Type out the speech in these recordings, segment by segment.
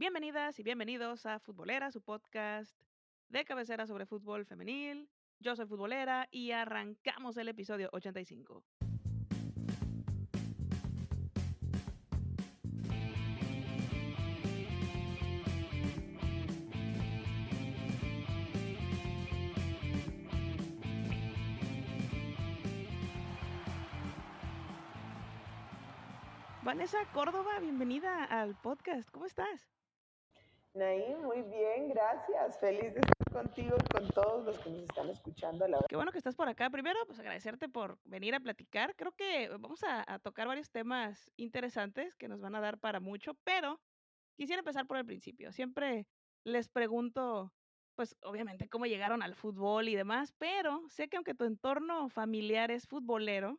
Bienvenidas y bienvenidos a Futbolera, su podcast de cabecera sobre fútbol femenil. Yo soy Futbolera y arrancamos el episodio 85. Vanessa Córdoba, bienvenida al podcast. ¿Cómo estás? Naim, muy bien, gracias. Feliz de estar contigo y con todos los que nos están escuchando a la hora. Qué bueno que estás por acá. Primero, pues agradecerte por venir a platicar. Creo que vamos a tocar varios temas interesantes que nos van a dar para mucho, pero quisiera empezar por el principio. Siempre les pregunto, pues obviamente cómo llegaron al fútbol y demás, pero sé que aunque tu entorno familiar es futbolero,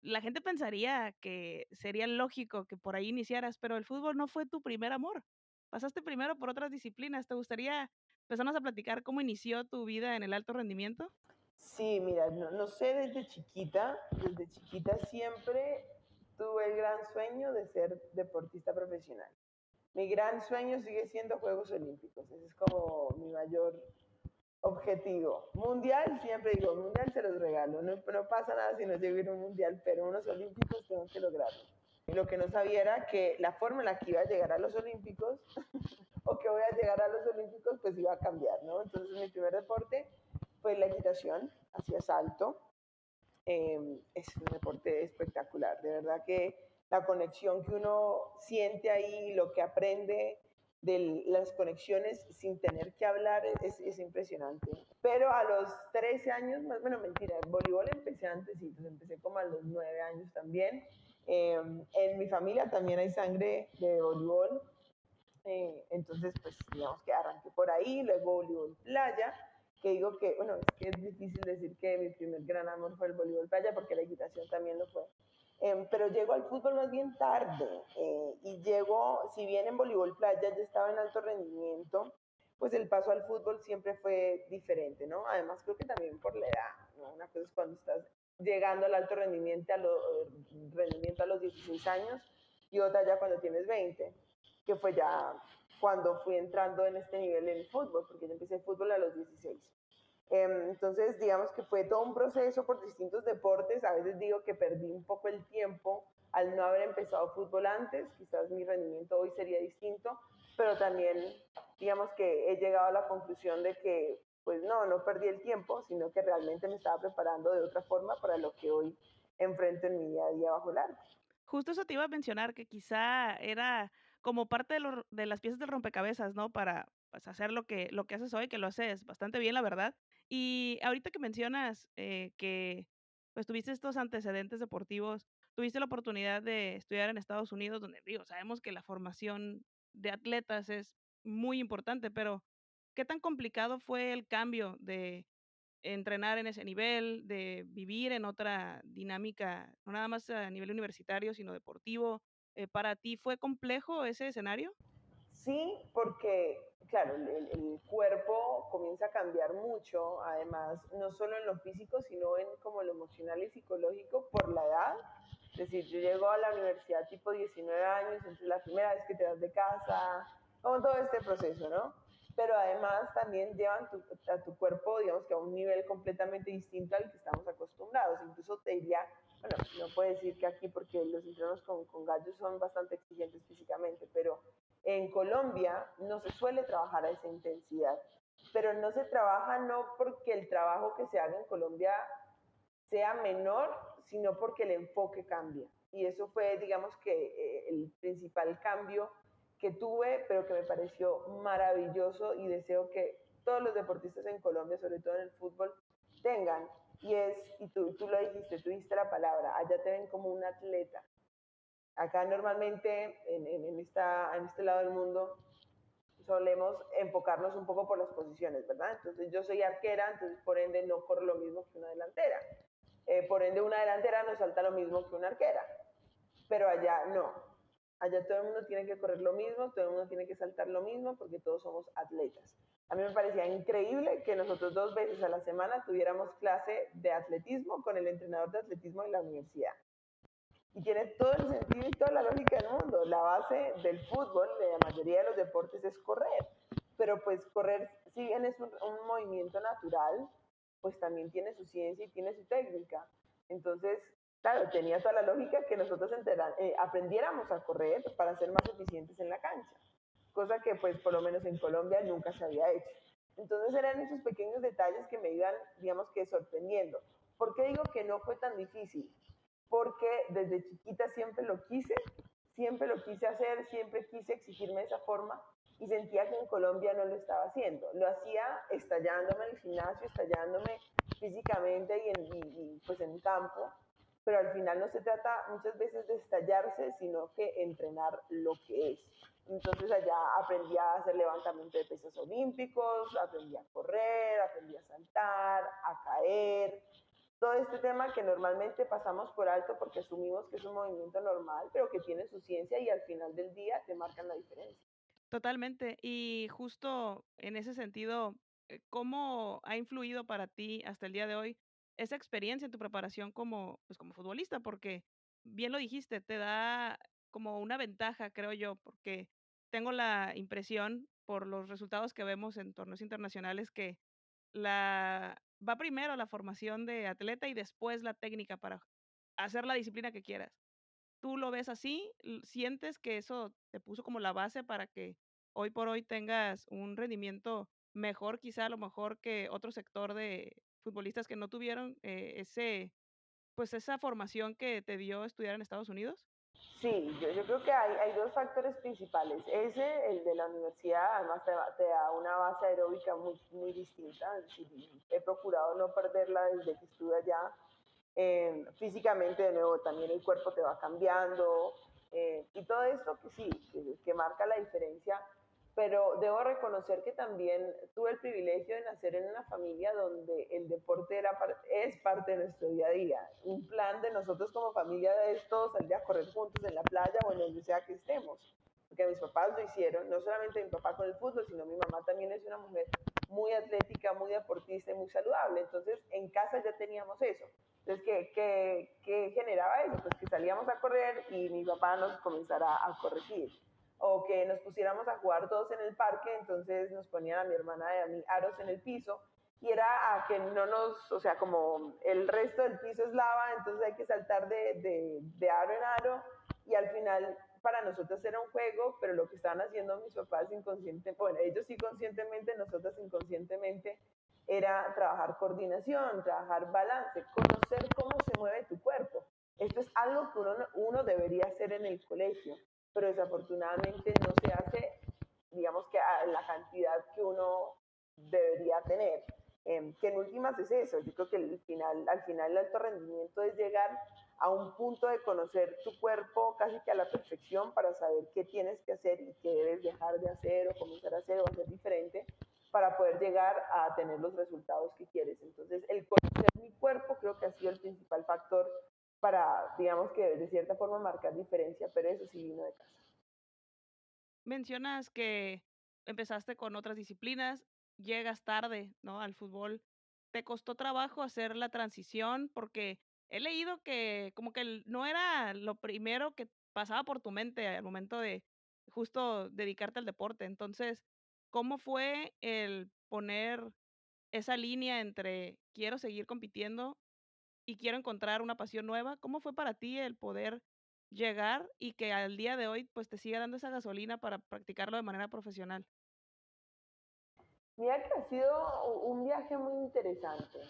la gente pensaría que sería lógico que por ahí iniciaras, pero el fútbol no fue tu primer amor. Pasaste primero por otras disciplinas. ¿Te gustaría empezarnos a platicar cómo inició tu vida en el alto rendimiento? Sí, mira, no sé, desde chiquita siempre tuve el gran sueño de ser deportista profesional. Mi gran sueño sigue siendo Juegos Olímpicos, ese es como mi mayor objetivo. Mundial, siempre digo, mundial se los regalo, no pasa nada si no llego a ir a un mundial, pero unos olímpicos tengo que lograrlo. Y lo que no sabía era que la forma en la que iba a llegar a los olímpicos o que voy a llegar a los olímpicos, pues iba a cambiar, ¿no? Entonces mi primer deporte fue la equitación, hacía salto. Es un deporte espectacular, de verdad que la conexión que uno siente ahí, lo que aprende de las conexiones sin tener que hablar es impresionante. Pero a los 13 años, más bueno, mentira, en voleibol empecé antes, sí, entonces empecé como a los 9 años también. En mi familia también hay sangre de voleibol, entonces, pues digamos que arranqué por ahí, luego voleibol playa, que digo que, bueno, es que es difícil decir que mi primer gran amor fue el voleibol playa porque la equitación también lo fue. Pero llego al fútbol más bien tarde y llego, si bien en voleibol playa ya estaba en alto rendimiento, pues el paso al fútbol siempre fue diferente, ¿no? Además creo que también por la edad, ¿no? Una cosa es cuando estás llegando al alto rendimiento a los 16 años y otra ya cuando tienes 20, que fue ya cuando fui entrando en este nivel en el fútbol, porque yo empecé el fútbol a los 16. Entonces, digamos que fue todo un proceso por distintos deportes. A veces digo que perdí un poco el tiempo al no haber empezado fútbol antes. Quizás mi rendimiento hoy sería distinto, pero también, digamos que he llegado a la conclusión de que, pues no perdí el tiempo, sino que realmente me estaba preparando de otra forma para lo que hoy enfrento en mi día a día bajo el arco. Justo eso te iba a mencionar, que quizá era como parte de las piezas del rompecabezas, ¿no? Para, pues, hacer lo que haces hoy, que lo haces bastante bien, la verdad. Y ahorita que mencionas, que, pues, tuviste estos antecedentes deportivos, tuviste la oportunidad de estudiar en Estados Unidos, donde, digo, sabemos que la formación de atletas es muy importante, pero, ¿qué tan complicado fue el cambio de entrenar en ese nivel, de vivir en otra dinámica, no nada más a nivel universitario, sino deportivo? ¿Para ti fue complejo ese escenario? Sí, porque, claro, el cuerpo comienza a cambiar mucho, además, no solo en lo físico, sino en como lo emocional y psicológico por la edad. Es decir, yo llego a la universidad tipo 19 años, entonces la primera vez que te vas de casa, como todo este proceso, ¿no? Pero además también llevan a tu cuerpo, digamos que a un nivel completamente distinto al que estamos acostumbrados. Incluso te diría, bueno, no puedo decir que aquí porque los entrenos con gallos son bastante exigentes físicamente, pero en Colombia no se suele trabajar a esa intensidad, pero no se trabaja no porque el trabajo que se haga en Colombia sea menor, sino porque el enfoque cambia. Y eso fue, digamos que, el principal cambio que tuve, pero que me pareció maravilloso y deseo que todos los deportistas en Colombia, sobre todo en el fútbol, tengan. Y tú lo dijiste, tú dijiste la palabra, allá te ven como un atleta. Acá normalmente en este lado del mundo solemos enfocarnos un poco por las posiciones, ¿verdad? Entonces yo soy arquera, entonces por ende no corro lo mismo que una delantera. Por ende una delantera no salta lo mismo que una arquera. Pero allá no. Allá todo el mundo tiene que correr lo mismo, todo el mundo tiene que saltar lo mismo porque todos somos atletas. A mí me parecía increíble que nosotros 2 veces a la semana tuviéramos clase de atletismo con el entrenador de atletismo de la universidad. Y tiene todo el sentido y toda la lógica del mundo. La base del fútbol, de la mayoría de los deportes, es correr. Pero pues correr, si bien es un movimiento natural, pues también tiene su ciencia y tiene su técnica. Entonces, claro, tenía toda la lógica que nosotros aprendiéramos a correr para ser más eficientes en la cancha, cosa que pues por lo menos en Colombia nunca se había hecho. Entonces eran esos pequeños detalles que me iban, digamos que sorprendiendo. ¿Por qué digo que no fue tan difícil? Porque desde chiquita siempre lo quise hacer, siempre quise exigirme de esa forma y sentía que en Colombia no lo estaba haciendo. Lo hacía estallándome en el gimnasio, estallándome físicamente pues en un campo, pero al final no se trata muchas veces de estallarse, sino que entrenar lo que es. Entonces allá aprendí a hacer levantamiento de pesos olímpicos, aprendí a correr, aprendí a saltar, a caer, todo este tema que normalmente pasamos por alto porque asumimos que es un movimiento normal, pero que tiene su ciencia y al final del día te marcan la diferencia. Totalmente. Y justo en ese sentido, ¿cómo ha influido para ti hasta el día de hoy esa experiencia en tu preparación como, pues, como futbolista? Porque bien lo dijiste, te da como una ventaja, creo yo, porque tengo la impresión por los resultados que vemos en torneos internacionales que va primero la formación de atleta y después la técnica para hacer la disciplina que quieras. ¿Tú lo ves así? ¿Sientes que eso te puso como la base para que hoy por hoy tengas un rendimiento mejor, quizá a lo mejor que otro sector de futbolistas que no tuvieron pues esa formación que te dio estudiar en Estados Unidos? Sí, yo creo que hay dos factores principales. Ese, el de la universidad, además te da una base aeróbica muy distinta. Es decir, he procurado no perderla desde que estuve allá. Físicamente, de nuevo, también el cuerpo te va cambiando. Y todo esto que sí, que marca la diferencia, pero debo reconocer que también tuve el privilegio de nacer en una familia donde el deporte es parte de nuestro día a día. Un plan de nosotros como familia es todos salir a correr juntos en la playa o en donde sea que estemos, porque mis papás lo hicieron, no solamente mi papá con el fútbol, sino mi mamá también es una mujer muy atlética, muy deportista y muy saludable, entonces en casa ya teníamos eso. Entonces, ¿qué generaba eso? Pues que salíamos a correr y mi papá nos comenzara a corregir o que nos pusiéramos a jugar todos en el parque, entonces nos ponían a mi hermana y a mí aros en el piso y era a que no nos, o sea, como el resto del piso es lava, entonces hay que saltar de aro en aro y al final para nosotros era un juego, pero lo que estaban haciendo mis papás inconscientemente, bueno, ellos sí conscientemente, nosotros inconscientemente, era trabajar coordinación, trabajar balance, conocer cómo se mueve tu cuerpo. Esto es algo que uno debería hacer en el colegio, pero desafortunadamente no se hace, digamos que a la cantidad que uno debería tener. Que en últimas es eso, yo creo que al final el alto rendimiento es llegar a un punto de conocer tu cuerpo casi que a la perfección para saber qué tienes que hacer y qué debes dejar de hacer o comenzar a hacer o hacer diferente para poder llegar a tener los resultados que quieres. Entonces, el conocer mi cuerpo creo que ha sido el principal factor para, digamos que de cierta forma marcar diferencia, pero eso sí vino de casa. Mencionas que empezaste con otras disciplinas, llegas tarde, ¿no? Al fútbol. ¿Te costó trabajo hacer la transición? Porque he leído que como que no era lo primero que pasaba por tu mente al momento de justo dedicarte al deporte. Entonces, ¿cómo fue el poner esa línea entre quiero seguir compitiendo y quiero encontrar una pasión nueva? ¿Cómo fue para ti el poder llegar y que al día de hoy, pues, te siga dando esa gasolina para practicarlo de manera profesional? Mira que ha sido un viaje muy interesante.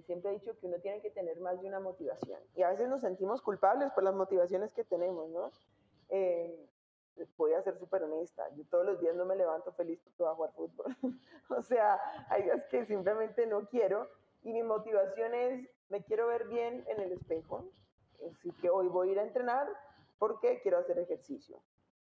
Siempre he dicho que uno tiene que tener más de una motivación y a veces nos sentimos culpables por las motivaciones que tenemos, ¿no? Eh, Voy a ser súper honesta, yo todos los días no me levanto feliz porque voy a jugar fútbol. O sea, hay días que simplemente no quiero y mi motivación es, me quiero ver bien en el espejo, así que hoy voy a ir a entrenar porque quiero hacer ejercicio.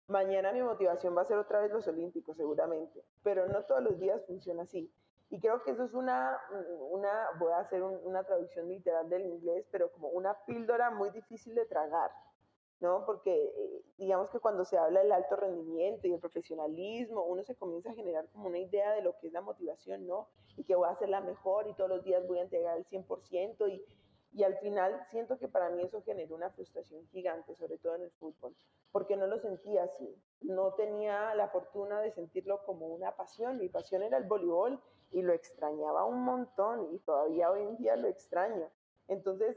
Mañana mi motivación va a ser otra vez los Olímpicos, seguramente, pero no todos los días funciona así. Y creo que eso es voy a hacer una traducción literal del inglés, pero como una píldora muy difícil de tragar, ¿no? Porque digamos que cuando se habla del alto rendimiento y el profesionalismo, uno se comienza a generar como una idea de lo que es la motivación, ¿no? Y que voy a hacer la mejor y todos los días voy a entregar el 100% Y al final siento que para mí eso generó una frustración gigante, sobre todo en el fútbol, porque no lo sentía así. No tenía la fortuna de sentirlo como una pasión. Mi pasión era el voleibol y lo extrañaba un montón y todavía hoy en día lo extraño. Entonces,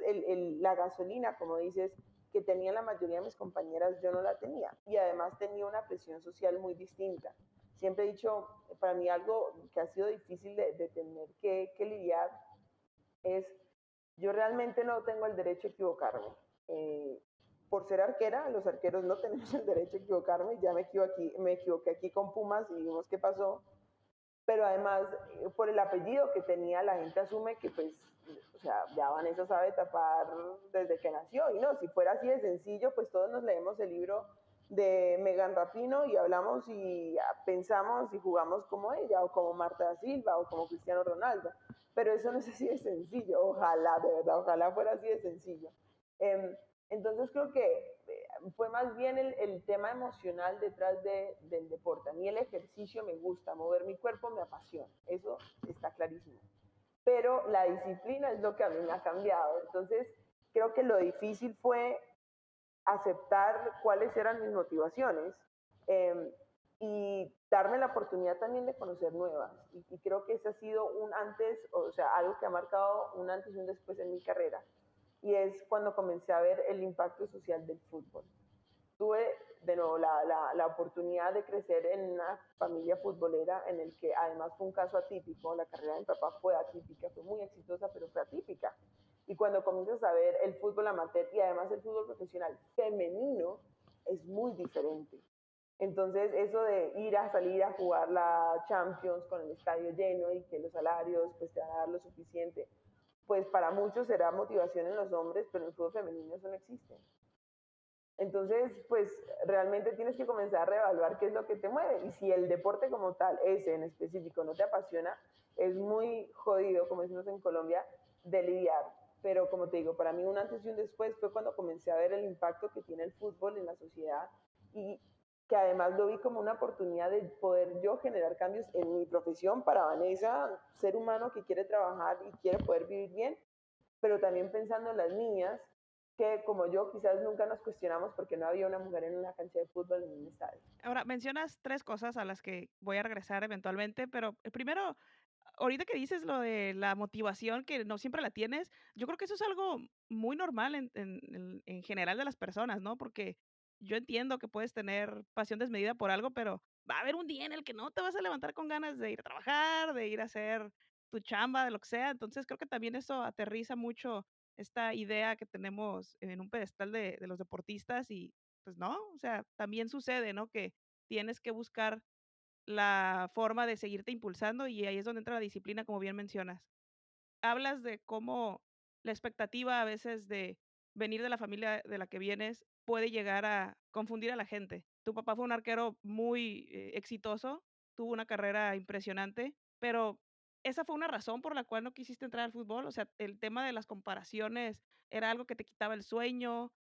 la gasolina, como dices, que tenía la mayoría de mis compañeras, yo no la tenía. Y además tenía una presión social muy distinta. Siempre he dicho, para mí algo que ha sido difícil de tener que lidiar es, yo realmente no tengo el derecho a equivocarme. Eh, por ser arquera, los arqueros no tenemos el derecho a equivocarme. Ya me equivoqué aquí con Pumas y vimos qué pasó. Pero además, por el apellido que tenía, la gente asume que pues, o sea, ya Vanessa sabe tapar desde que nació. Y no, si fuera así de sencillo, pues todos nos leemos el libro de Megan Rapino y hablamos y pensamos y jugamos como ella, o como Marta da Silva, o como Cristiano Ronaldo. Pero eso no es así de sencillo. Ojalá, de verdad, ojalá fuera así de sencillo. Eh, entonces creo que fue más bien el tema emocional detrás del deporte. A mí el ejercicio me gusta, mover mi cuerpo me apasiona, eso está clarísimo. Pero la disciplina es lo que a mí me ha cambiado. Entonces, creo que lo difícil fue aceptar cuáles eran mis motivaciones eh, y darme la oportunidad también de conocer nuevas. Y creo que ese ha sido un antes, o sea, algo que ha marcado un antes y un después en mi carrera. Y es cuando comencé a ver el impacto social del fútbol. Tuve de nuevo la oportunidad de crecer en una familia futbolera en el que además fue un caso atípico, la carrera de mi papá fue atípica, fue muy exitosa, pero fue atípica. Y cuando comienzas a ver el fútbol amateur y además el fútbol profesional femenino, es muy diferente. Entonces, eso de ir a salir a jugar la Champions con el estadio lleno y que los salarios pues te van a dar lo suficiente, pues para muchos será motivación en los hombres, pero en el fútbol femenino eso no existe. Entonces, pues realmente tienes que comenzar a reevaluar qué es lo que te mueve. Y si el deporte como tal, ese en específico, no te apasiona, es muy jodido, como decimos en Colombia, de lidiar. Pero como te digo, para mí un antes y un después fue cuando comencé a ver el impacto que tiene el fútbol en la sociedad y que además lo vi como una oportunidad de poder yo generar cambios en mi profesión para Vanessa, ser humano que quiere trabajar y quiere poder vivir bien, pero también pensando en las niñas que como yo quizás nunca nos cuestionamos porque no había una mujer en una cancha de fútbol en un estadio. Ahora, mencionas 3 cosas a las que voy a regresar eventualmente, pero, primero, ahorita que dices lo de la motivación, que no siempre la tienes, yo creo que eso es algo muy normal en general de las personas, ¿no? Porque yo entiendo que puedes tener pasión desmedida por algo, pero va a haber un día en el que no te vas a levantar con ganas de ir a trabajar, de ir a hacer tu chamba, de lo que sea. Entonces, creo que también eso aterriza mucho esta idea que tenemos en un pedestal de los deportistas y, pues, no, o sea, también sucede, ¿no? Que tienes que buscar la forma de seguirte impulsando y ahí es donde entra la disciplina, como bien mencionas. Hablas de cómo la expectativa a veces de venir de la familia de la que vienes puede llegar a confundir a la gente. Tu papá fue un arquero muy exitoso, tuvo una carrera impresionante, pero ¿esa fue una razón por la cual no quisiste entrar al fútbol? O sea, el tema de las comparaciones era algo que te quitaba el sueño.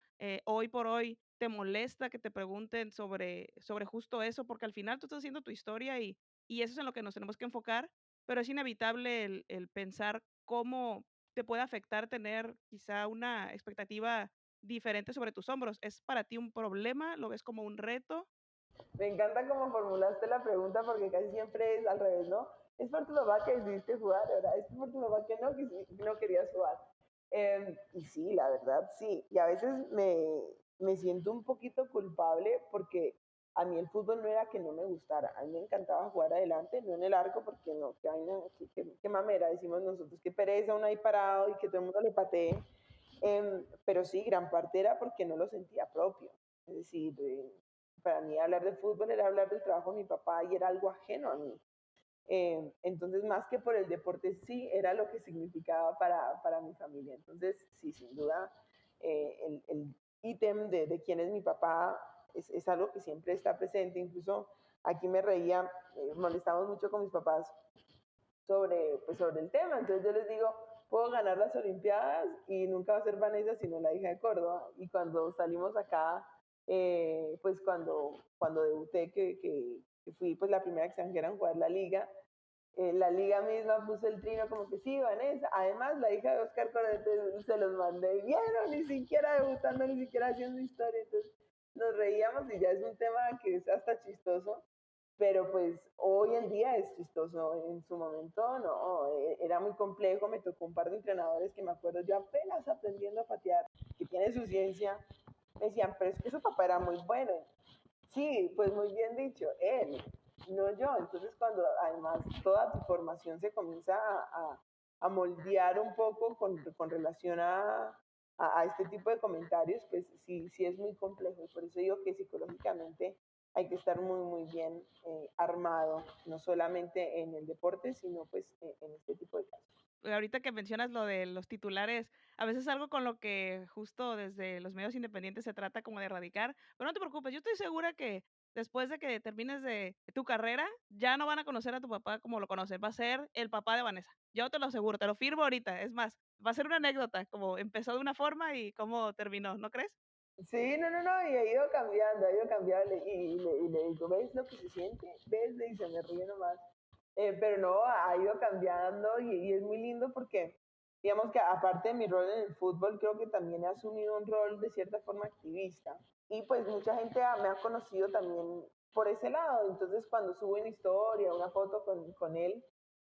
Hoy por hoy te molesta que te pregunten sobre justo eso, porque al final tú estás haciendo tu historia y eso es en lo que nos tenemos que enfocar, pero es inevitable el pensar cómo te puede afectar tener quizá una expectativa diferente sobre tus hombros. ¿Es para ti un problema? ¿Lo ves como un reto? Me encanta cómo formulaste la pregunta porque casi siempre es al revés, ¿no? Es por tu papá que decidiste jugar, ¿verdad? Es por tu papá que no querías jugar. Y sí, la verdad, sí. Y a veces me siento un poquito culpable porque a mí el fútbol no era que no me gustara. A mí me encantaba jugar adelante, no en el arco, porque no, que vaina, qué mamera, decimos nosotros, qué pereza uno ahí parado y que todo el mundo le patee. Pero sí, gran parte era porque no lo sentía propio. Es decir, para mí hablar de fútbol era hablar del trabajo de mi papá y era algo ajeno a mí. Entonces, más que por el deporte, sí era lo que significaba para mi familia. Entonces, sí, sin duda, el ítem de quién es mi papá es algo que siempre está presente. Incluso aquí me reía, molestamos mucho con mis papás sobre, pues, sobre el tema. Entonces yo les digo, puedo ganar las Olimpiadas y nunca va a ser Vanessa sino la hija de Córdoba. Y cuando salimos acá, pues cuando debuté, que fui pues la primera extranjera en jugar la liga, La liga misma puso el trino como que sí, Vanessa. Además, la hija de Oscar Cortés se los mandé bien, ni siquiera debutando, ni siquiera haciendo historia. Entonces nos reíamos y ya es un tema que es hasta chistoso, pero pues hoy en día es chistoso. En su momento no, era muy complejo. Me tocó un par de entrenadores que me acuerdo yo apenas aprendiendo a patear, que tiene su ciencia. Me decían, pero es que su papá era muy bueno. Sí, pues muy bien dicho, él, no yo. Entonces cuando además toda tu formación se comienza a moldear un poco con relación a este tipo de comentarios, pues sí, sí es muy complejo. Y por eso digo que psicológicamente hay que estar muy, muy bien armado, no solamente en el deporte, sino pues en este tipo de casos. Ahorita que mencionas lo de los titulares, a veces algo con lo que justo desde los medios independientes se trata como de erradicar, pero no te preocupes, yo estoy segura que después de que termines de tu carrera, ya no van a conocer a tu papá como lo conocen, va a ser el papá de Vanessa. Yo te lo aseguro, te lo firmo ahorita. Es más, va a ser una anécdota, como empezó de una forma y cómo terminó, ¿no crees? Sí, no, no, no, y ha ido cambiando, y le digo, ¿ves lo que se siente? ¿Ves? Y se me ríe nomás. Pero no, ha ido cambiando y es muy lindo porque, digamos que aparte de mi rol en el fútbol, creo que también he asumido un rol de cierta forma activista. Y pues mucha gente me ha conocido también por ese lado. Entonces, cuando subo una historia, una foto con él,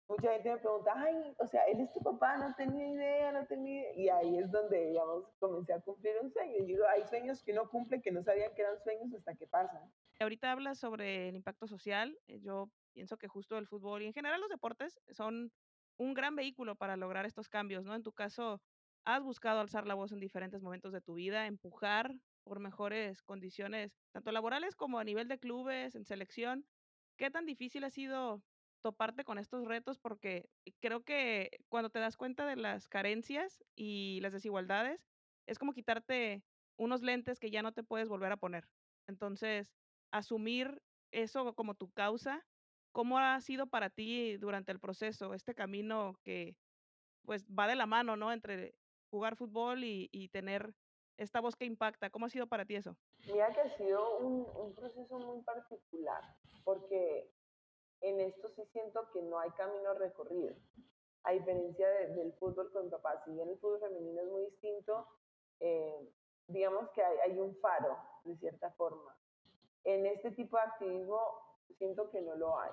mucha gente me pregunta, ay, o sea, él es tu papá, no tenía idea, no tenía idea. Y ahí es donde, digamos, comencé a cumplir un sueño. Y digo, hay sueños que uno cumple que no sabía que eran sueños hasta que pasan. Ahorita hablas sobre el impacto social. Yo pienso que justo el fútbol y en general los deportes son un gran vehículo para lograr estos cambios, ¿no? En tu caso, has buscado alzar la voz en diferentes momentos de tu vida, empujar por mejores condiciones, tanto laborales como a nivel de clubes, en selección. ¿Qué tan difícil ha sido toparte con estos retos? Porque creo que cuando te das cuenta de las carencias y las desigualdades, es como quitarte unos lentes que ya no te puedes volver a poner. Entonces, asumir eso como tu causa, ¿cómo ha sido para ti durante el proceso? Este camino que, pues, va de la mano, ¿no? Entre jugar fútbol y tener esta voz que impacta, ¿cómo ha sido para ti eso? Mira que ha sido un proceso muy particular, porque en esto sí siento que no hay camino recorrido. A diferencia del fútbol con mi papá, si bien el fútbol femenino es muy distinto, eh, digamos que hay un faro, de cierta forma. En este tipo de activismo siento que no lo hay.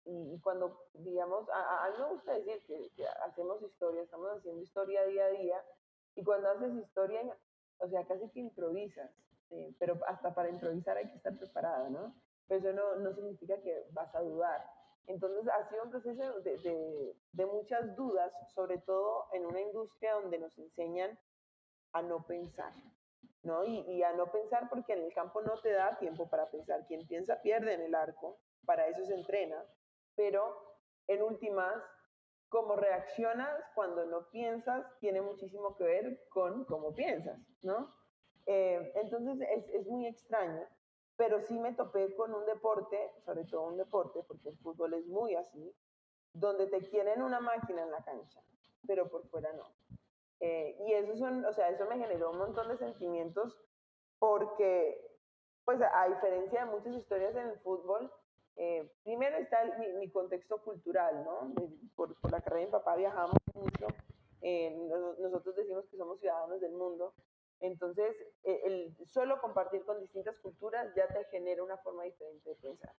Y cuando, digamos, a mí me gusta decir que hacemos historia, estamos haciendo historia día a día, y cuando haces historia, o sea, casi que improvisas, pero hasta para improvisar hay que estar preparado, ¿no? Pero eso no significa que vas a dudar. Entonces ha sido un proceso de muchas dudas, sobre todo en una industria donde nos enseñan a no pensar, ¿no? Y a no pensar porque en el campo no te da tiempo para pensar. Quien piensa pierde en el arco, para eso se entrena, pero en últimas, cómo reaccionas cuando no piensas tiene muchísimo que ver con cómo piensas, ¿no? Entonces es muy extraño, pero sí me topé con un deporte, sobre todo un deporte, porque el fútbol es muy así, donde te quieren una máquina en la cancha, pero por fuera no. Y eso son, o sea, eso me generó un montón de sentimientos porque, pues a diferencia de muchas historias en el fútbol, primero está mi contexto cultural, ¿no? Por la carrera de mi papá viajamos mucho, nosotros decimos que somos ciudadanos del mundo, entonces el solo compartir con distintas culturas ya te genera una forma diferente de pensar.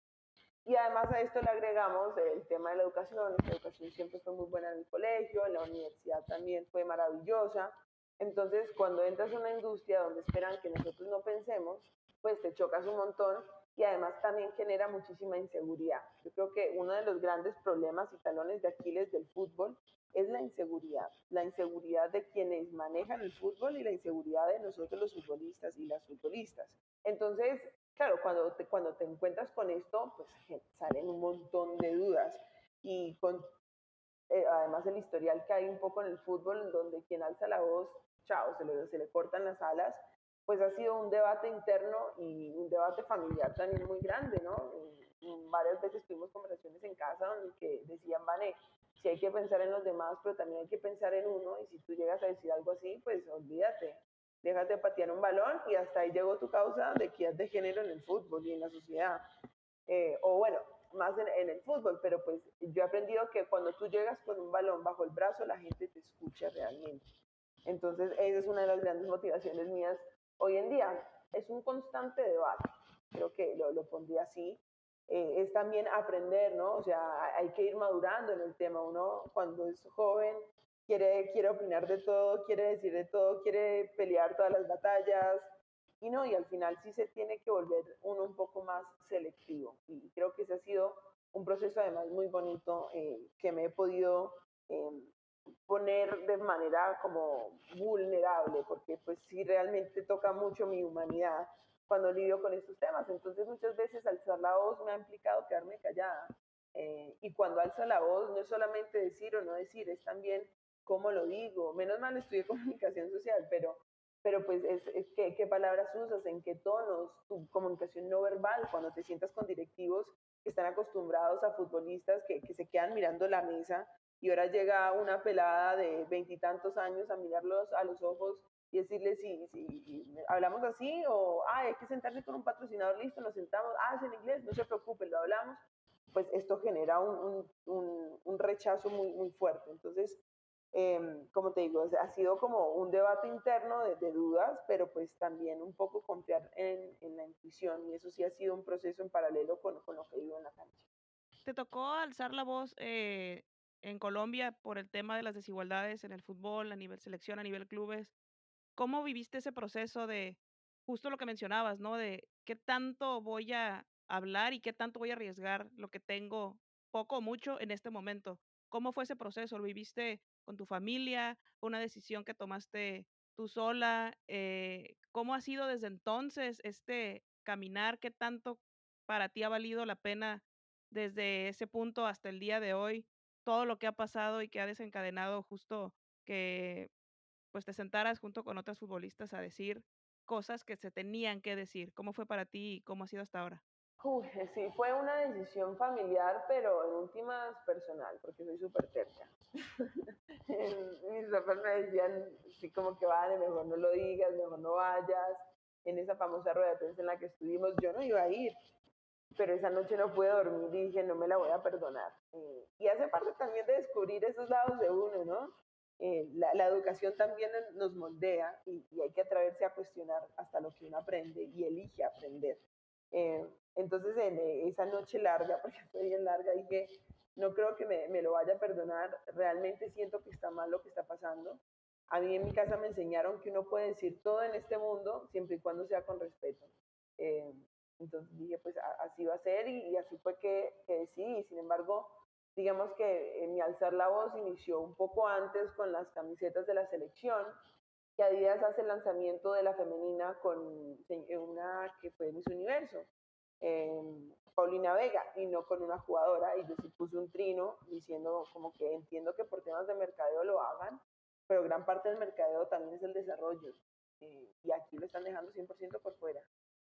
Y además a esto le agregamos el tema de la educación. La educación siempre fue muy buena en el colegio, en la universidad también fue maravillosa. Entonces, cuando entras a una industria donde esperan que nosotros no pensemos, pues te chocas un montón y además también genera muchísima inseguridad. Yo creo que uno de los grandes problemas y talones de Aquiles del fútbol es la inseguridad de quienes manejan el fútbol y la inseguridad de nosotros los futbolistas y las futbolistas. Entonces, claro, cuando te encuentras con esto, pues salen un montón de dudas. Y con además el historial que hay un poco en el fútbol, donde quien alza la voz, chao, se le cortan las alas, pues ha sido un debate interno y un debate familiar también muy grande, ¿no? Varias veces tuvimos conversaciones en casa donde que decían, Vane, si hay que pensar en los demás, pero también hay que pensar en uno, y si tú llegas a decir algo así, pues olvídate, déjate patear un balón y hasta ahí llegó tu causa de equidad de género en el fútbol y en la sociedad. O bueno, más en el fútbol, pero pues yo he aprendido que cuando tú llegas con un balón bajo el brazo, la gente te escucha realmente. Entonces, esa es una de las grandes motivaciones mías hoy en día. Es un constante debate, creo que lo pondría así. Es también aprender, ¿no? O sea, hay que ir madurando en el tema. Uno cuando es joven quiere opinar de todo, quiere decir de todo, quiere pelear todas las batallas, y no, y al final sí se tiene que volver uno un poco más selectivo. Y creo que ese ha sido un proceso además muy bonito que me he podido eh, poner de manera como vulnerable, porque pues sí realmente toca mucho mi humanidad cuando lidio con estos temas. Entonces muchas veces alzar la voz me ha implicado quedarme callada. Y cuando alzo la voz no es solamente decir o no decir, es también cómo lo digo. Menos mal estudié comunicación social, pero pues es qué palabras usas, en qué tonos, tu comunicación no verbal, cuando te sientas con directivos que están acostumbrados a futbolistas que se quedan mirando la mesa y ahora llega una pelada de veintitantos años a mirarlos a los ojos y decirle si hablamos así o hay que sentarse con un patrocinador, listo, nos sentamos, es en inglés, no se preocupe, lo hablamos, pues esto genera un rechazo muy fuerte. Entonces, como te digo, ha sido como un debate interno de dudas, pero pues también un poco confiar en la intuición y eso sí ha sido un proceso en paralelo con lo que vivo en la cancha. ¿Te tocó alzar la voz, en Colombia por el tema de las desigualdades en el fútbol, a nivel selección, a nivel clubes? ¿Cómo viviste ese proceso de justo lo que mencionabas, no? De qué tanto voy a hablar y qué tanto voy a arriesgar lo que tengo, poco o mucho, en este momento. ¿Cómo fue ese proceso? ¿Lo viviste con tu familia? ¿Fue una decisión que tomaste tú sola? ¿Cómo ha sido desde entonces este caminar? ¿Qué tanto para ti ha valido la pena desde ese punto hasta el día de hoy? Todo lo que ha pasado y que ha desencadenado justo que pues te sentaras junto con otras futbolistas a decir cosas que se tenían que decir. ¿Cómo fue para ti y cómo ha sido hasta ahora? Uy, sí, fue una decisión familiar, pero en últimas personal, porque soy súper terca. Mis papás me decían, sí, como que vale, mejor no lo digas, mejor no vayas. En esa famosa rueda de prensa en la que estuvimos, yo no iba a ir, pero esa noche no pude dormir y dije, no me la voy a perdonar. Y hace parte también de descubrir esos lados de uno, ¿no? La educación también nos moldea y hay que atreverse a cuestionar hasta lo que uno aprende y elige aprender. Entonces, en esa noche larga, porque fue bien larga, dije, no creo que me lo vaya a perdonar, realmente siento que está mal lo que está pasando. A mí en mi casa me enseñaron que uno puede decir todo en este mundo siempre y cuando sea con respeto. Eh, entonces dije, pues así va a ser y así fue que decidí. Sin embargo, digamos que mi alzar la voz inició un poco antes con las camisetas de la selección, que Adidas hace el lanzamiento de la femenina con una que fue Miss Universo, Paulina Vega, y no con una jugadora. Y yo sí puse un trino diciendo como que entiendo que por temas de mercadeo lo hagan, pero gran parte del mercadeo también es el desarrollo. Y aquí lo están dejando 100% por fuera.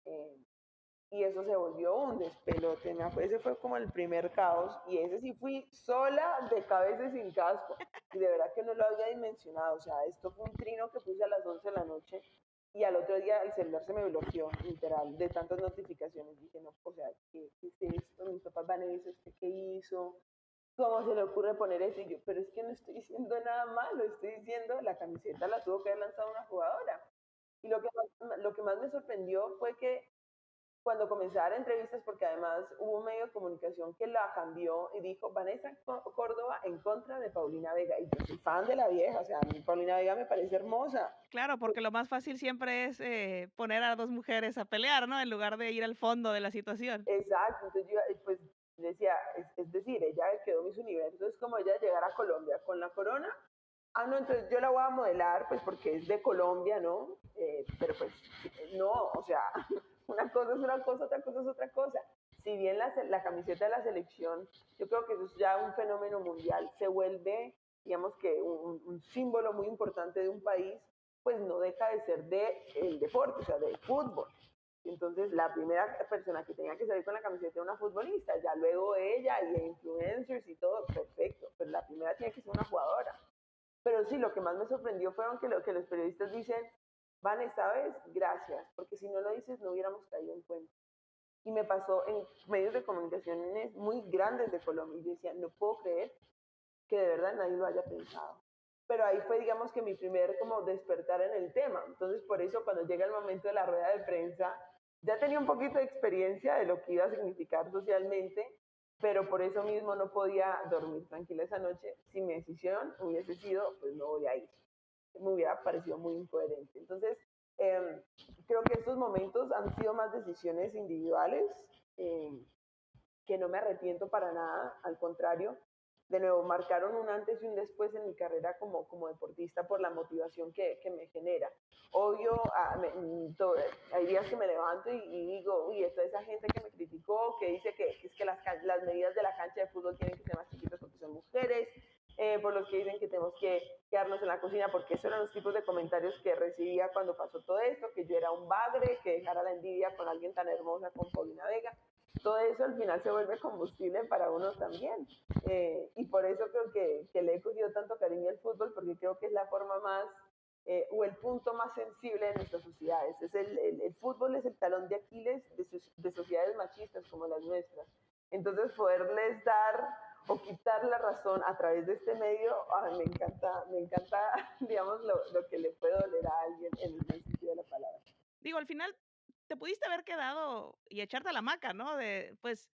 Eh, y eso se volvió un despelote. Ese fue como el primer caos y ese sí fui sola de cabeza y sin casco. Y de verdad que no lo había dimensionado. O sea, esto fue un trino que puse a las 11 de la noche y al otro día el celular se me bloqueó, literal, de tantas notificaciones. Dije, no, o sea, ¿qué es esto? Mis papás van a decir, ¿usted qué hizo? ¿Cómo se le ocurre poner eso? Y yo, pero es que no estoy diciendo nada malo, estoy diciendo la camiseta la tuvo que haber lanzado una jugadora. Y lo que más me sorprendió fue que cuando comencé a dar entrevistas, porque además hubo un medio de comunicación que la cambió y dijo Vanessa Córdoba en contra de Paulina Vega. Y yo soy fan de la vieja, o sea, a mí Paulina Vega me parece hermosa. Claro, porque lo más fácil siempre es poner a dos mujeres a pelear, ¿no? En lugar de ir al fondo de la situación. Exacto, entonces yo pues decía, es decir, ella quedó Miss Universo, es como ella llegar a Colombia con la corona. No, entonces yo la voy a modelar, pues porque es de Colombia, ¿no? Pero pues no, o sea, una cosa es una cosa, otra cosa es otra cosa. Si bien la camiseta de la selección, yo creo que eso es ya un fenómeno mundial, se vuelve, digamos que un símbolo muy importante de un país, pues no deja de ser de el deporte, o sea, del fútbol. Entonces, la primera persona que tenía que salir con la camiseta era una futbolista, ya luego ella y influencers y todo, perfecto, pero la primera tiene que ser una jugadora. Pero sí, lo que más me sorprendió fueron que los periodistas dicen, Vane, ¿sabes? Gracias, porque si no lo dices no hubiéramos caído en cuenta. y me pasó en medios de comunicaciones muy grandes de Colombia. Y yo decía, no puedo creer que de verdad nadie lo haya pensado. Pero ahí fue, digamos, que mi primer como despertar en el tema. Entonces, por eso cuando llega el momento de la rueda de prensa, ya tenía un poquito de experiencia de lo que iba a significar socialmente, pero por eso mismo no podía dormir tranquila esa noche. Si mi decisión hubiese sido, pues no voy a ir. Me hubiera parecido muy incoherente. Entonces, eh, creo que estos momentos han sido más decisiones individuales, eh, que no me arrepiento para nada, al contrario, de nuevo, marcaron un antes y un después en mi carrera como deportista por la motivación que me genera. Obvio, hay días que me levanto y digo, uy, toda esa gente que me criticó, que dice que es que las medidas de la cancha de fútbol tienen que ser más chiquitas porque son mujeres, por los que dicen que tenemos que quedarnos en la cocina, porque esos eran los tipos de comentarios que recibía cuando pasó todo esto, que yo era un bagre, que dejara la envidia con alguien tan hermosa como Paulina Vega. Todo eso al final se vuelve combustible para uno también. Y por eso creo que le he cogido tanto cariño al fútbol, porque creo que es la forma más, o el punto más sensible de nuestras sociedades. El fútbol es el talón de Aquiles de sociedades machistas como las nuestras. Entonces, poderles dar o quitar la razón a través de este medio, ay, me encanta, digamos, lo que le puede doler a alguien en el buen sentido de la palabra. Digo, al final te pudiste haber quedado y echarte a la hamaca, ¿no? De, pues,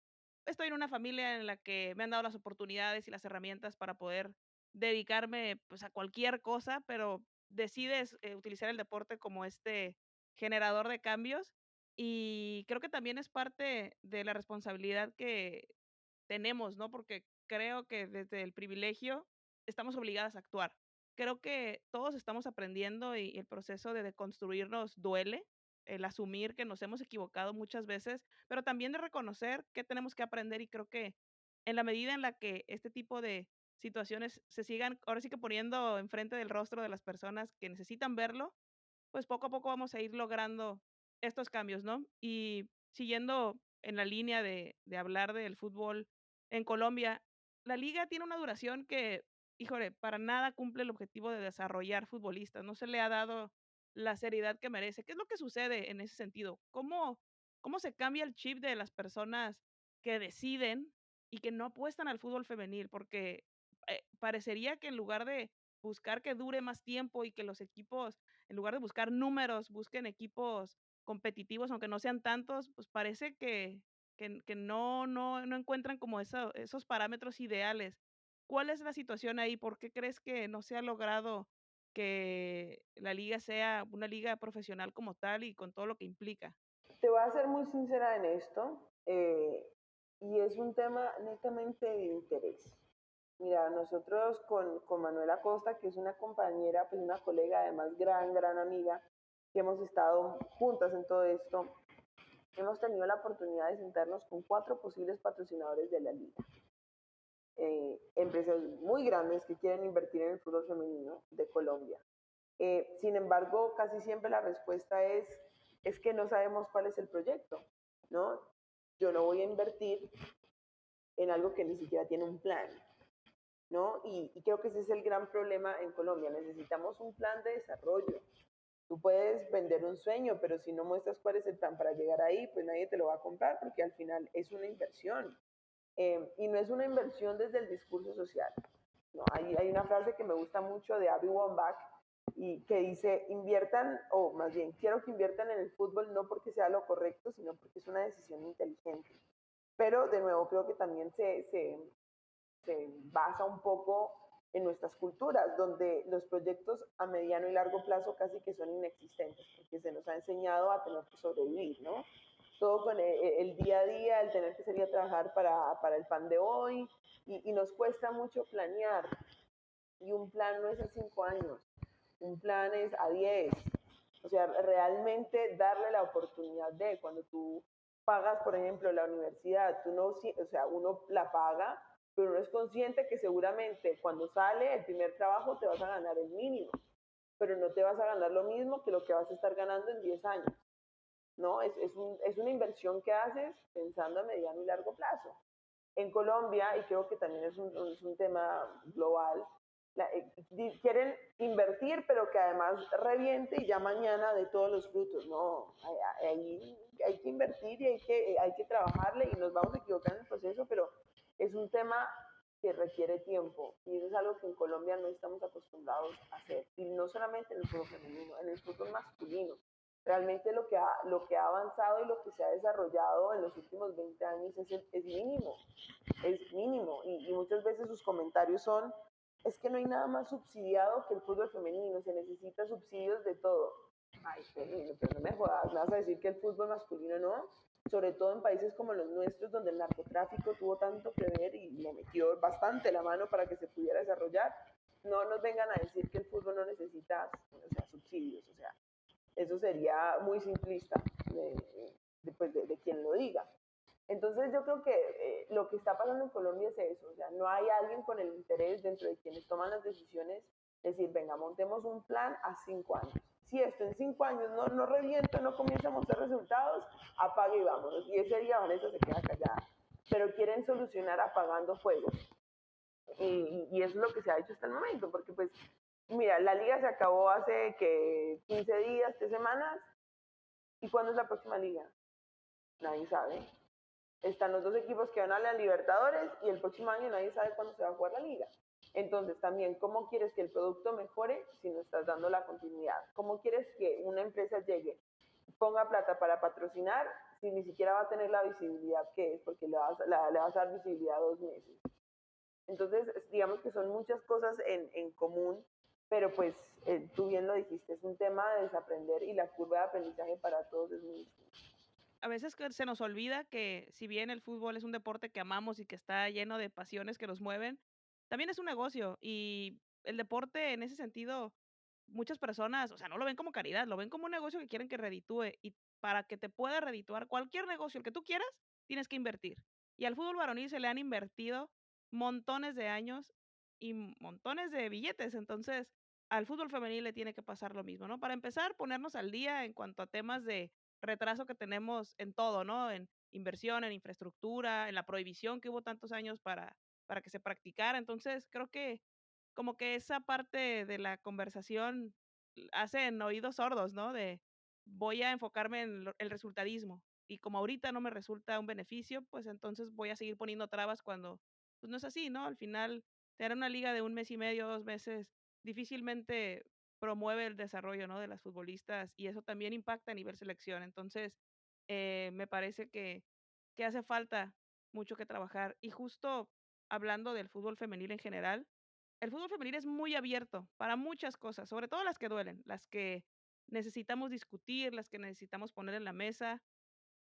estoy en una familia en la que me han dado las oportunidades y las herramientas para poder dedicarme, pues, a cualquier cosa, pero decides, utilizar el deporte como este generador de cambios, y creo que también es parte de la responsabilidad que tenemos, ¿no? Porque creo que desde el privilegio estamos obligadas a actuar. Creo que todos estamos aprendiendo y el proceso de deconstruirnos duele, el asumir que nos hemos equivocado muchas veces, pero también de reconocer que tenemos que aprender y creo que en la medida en la que este tipo de situaciones se sigan ahora sí que poniendo enfrente del rostro de las personas que necesitan verlo, pues poco a poco vamos a ir logrando estos cambios, ¿no? Y siguiendo en la línea de hablar del fútbol en Colombia, la liga tiene una duración que, híjole, para nada cumple el objetivo de desarrollar futbolistas, no se le ha dado la seriedad que merece. ¿Qué es lo que sucede en ese sentido? ¿Cómo se cambia el chip de las personas que deciden y que no apuestan al fútbol femenil? Porque, parecería que en lugar de buscar que dure más tiempo y que los equipos en lugar de buscar números, busquen equipos competitivos, aunque no sean tantos, pues parece que no encuentran como esos parámetros ideales. ¿Cuál es la situación ahí? ¿Por qué crees que no se ha logrado que la liga sea una liga profesional como tal y con todo lo que implica? Te voy a ser muy sincera en esto, y es un tema netamente de interés. Mira, nosotros con Manuela Costa, que es una compañera, pues una colega, además gran amiga, que hemos estado juntas en todo esto, hemos tenido la oportunidad de sentarnos con 4 posibles patrocinadores de la liga. Empresas muy grandes que quieren invertir en el fútbol femenino de Colombia. Sin embargo, casi siempre la respuesta es que no sabemos cuál es el proyecto, ¿no? Yo no voy a invertir en algo que ni siquiera tiene un plan, ¿no? Y creo que ese es el gran problema en Colombia. Necesitamos un plan de desarrollo. Tú puedes vender un sueño, pero si no muestras cuál es el plan para llegar ahí, pues nadie te lo va a comprar porque al final es una inversión. Y no es una inversión desde el discurso social. ¿No? Hay una frase que me gusta mucho de Abby Wambach y que dice, inviertan, o más bien, quiero que inviertan en el fútbol no porque sea lo correcto, sino porque es una decisión inteligente. Pero de nuevo, creo que también se basa un poco en nuestras culturas, donde los proyectos a mediano y largo plazo casi que son inexistentes, porque se nos ha enseñado a tener que sobrevivir, ¿no? Todo con el día a día, el tener que salir a trabajar para el pan de hoy, y nos cuesta mucho planear. Y un plan no es a 5 años, un plan es a 10. O sea, realmente darle la oportunidad de cuando tú pagas, por ejemplo, la universidad, tú no, o sea, uno la paga, pero uno es consciente que seguramente cuando sale el primer trabajo te vas a ganar el mínimo, pero no te vas a ganar lo mismo que lo que vas a estar ganando en 10 años. ¿No? Es una inversión que haces pensando a mediano y largo plazo. En Colombia, y creo que también es un tema global, quieren invertir, pero que además reviente y ya mañana de todos los frutos. No, hay que invertir y hay que trabajarle y nos vamos a equivocar en el proceso, pero es un tema que requiere tiempo y eso es algo que en Colombia no estamos acostumbrados a hacer. Y no solamente en el fútbol femenino, en el fútbol masculino. Realmente lo que ha avanzado y lo que se ha desarrollado en los últimos 20 años es mínimo, es mínimo. Y muchas veces sus comentarios son, es que no hay nada más subsidiado que el fútbol femenino, se necesita subsidios de todo. Ay, pero no me jodas, me vas a decir que el fútbol masculino no, sobre todo en países como los nuestros, donde el narcotráfico tuvo tanto que ver y le metió bastante la mano para que se pudiera desarrollar. No nos vengan a decir que el fútbol no necesita, o sea, subsidios, o sea, eso sería muy simplista de quien lo diga. Entonces yo creo que lo que está pasando en Colombia es eso, o sea, no hay alguien con el interés dentro de quienes toman las decisiones, decir, venga, montemos un plan a 5 años. Si esto en 5 años no revienta, no comienza a mostrar resultados, apague y vámonos. Y ese día Vanessa se queda callada. Pero quieren solucionar apagando fuegos. Y eso es lo que se ha hecho hasta el momento, porque pues, mira, la liga se acabó hace que 15 días, 3 semanas. ¿Y cuándo es la próxima liga? Nadie sabe. Están los dos equipos que van a la Libertadores y el próximo año nadie sabe cuándo se va a jugar la liga. Entonces, también, ¿cómo quieres que el producto mejore si no estás dando la continuidad? ¿Cómo quieres que una empresa llegue, ponga plata para patrocinar si ni siquiera va a tener la visibilidad que es? Porque le vas a dar visibilidad 2 meses. Entonces, digamos que son muchas cosas en común, pero pues tú bien lo dijiste, es un tema de desaprender y la curva de aprendizaje para todos es muy distinta. A veces que se nos olvida que si bien el fútbol es un deporte que amamos y que está lleno de pasiones que nos mueven, también es un negocio y el deporte en ese sentido, muchas personas, o sea, no lo ven como caridad, lo ven como un negocio que quieren que reditúe y para que te pueda redituar cualquier negocio, el que tú quieras, tienes que invertir. Y al fútbol varonil se le han invertido montones de años y montones de billetes, entonces al fútbol femenil le tiene que pasar lo mismo, ¿no? Para empezar, ponernos al día en cuanto a temas de retraso que tenemos en todo, ¿no? En inversión, en infraestructura, en la prohibición que hubo tantos años para que se practicara. Entonces, creo que como que esa parte de la conversación hacen oídos sordos, ¿no? De voy a enfocarme en el resultadismo. Y como ahorita no me resulta un beneficio, pues entonces voy a seguir poniendo trabas cuando pues no es así, ¿no? Al final, tener una liga de un mes y medio, 2 meses, difícilmente promueve el desarrollo, ¿no? De las futbolistas y eso también impacta a nivel selección. Entonces, me parece que hace falta mucho que trabajar. Y justo hablando del fútbol femenil en general, el fútbol femenil es muy abierto para muchas cosas, sobre todo las que duelen, las que necesitamos discutir, las que necesitamos poner en la mesa.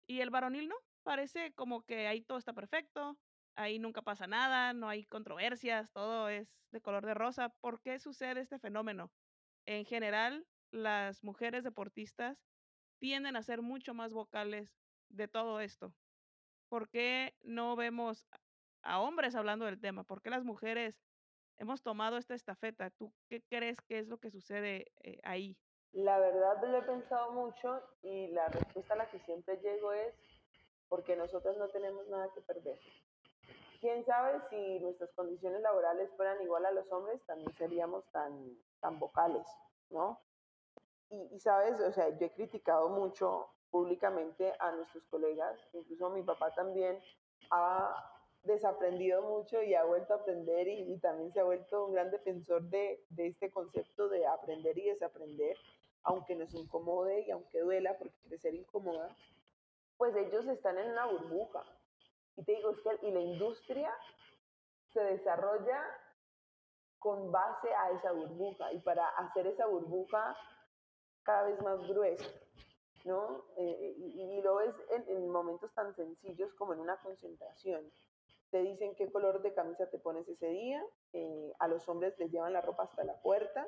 Y el varonil no, parece como que ahí todo está perfecto, ahí nunca pasa nada, no hay controversias, todo es de color de rosa. ¿Por qué sucede este fenómeno? En general, las mujeres deportistas tienden a ser mucho más vocales de todo esto. ¿Por qué no vemos a hombres hablando del tema? ¿Por qué las mujeres hemos tomado esta estafeta? ¿Tú qué crees que es lo que sucede ahí? La verdad lo he pensado mucho y la respuesta a la que siempre llego es porque nosotros no tenemos nada que perder. Quién sabe si nuestras condiciones laborales fueran igual a los hombres, también seríamos tan vocales, ¿no? Y sabes, o sea, yo he criticado mucho públicamente a nuestros colegas, incluso mi papá también ha desaprendido mucho y ha vuelto a aprender y también se ha vuelto un gran defensor de este concepto de aprender y desaprender, aunque nos incomode y aunque duela, porque crecer incomoda, pues ellos están en una burbuja. Y te digo, es que y la industria se desarrolla con base a esa burbuja y para hacer esa burbuja cada vez más gruesa, ¿no? Y lo ves en momentos tan sencillos como en una concentración. Te dicen qué color de camisa te pones ese día, a los hombres les llevan la ropa hasta la puerta,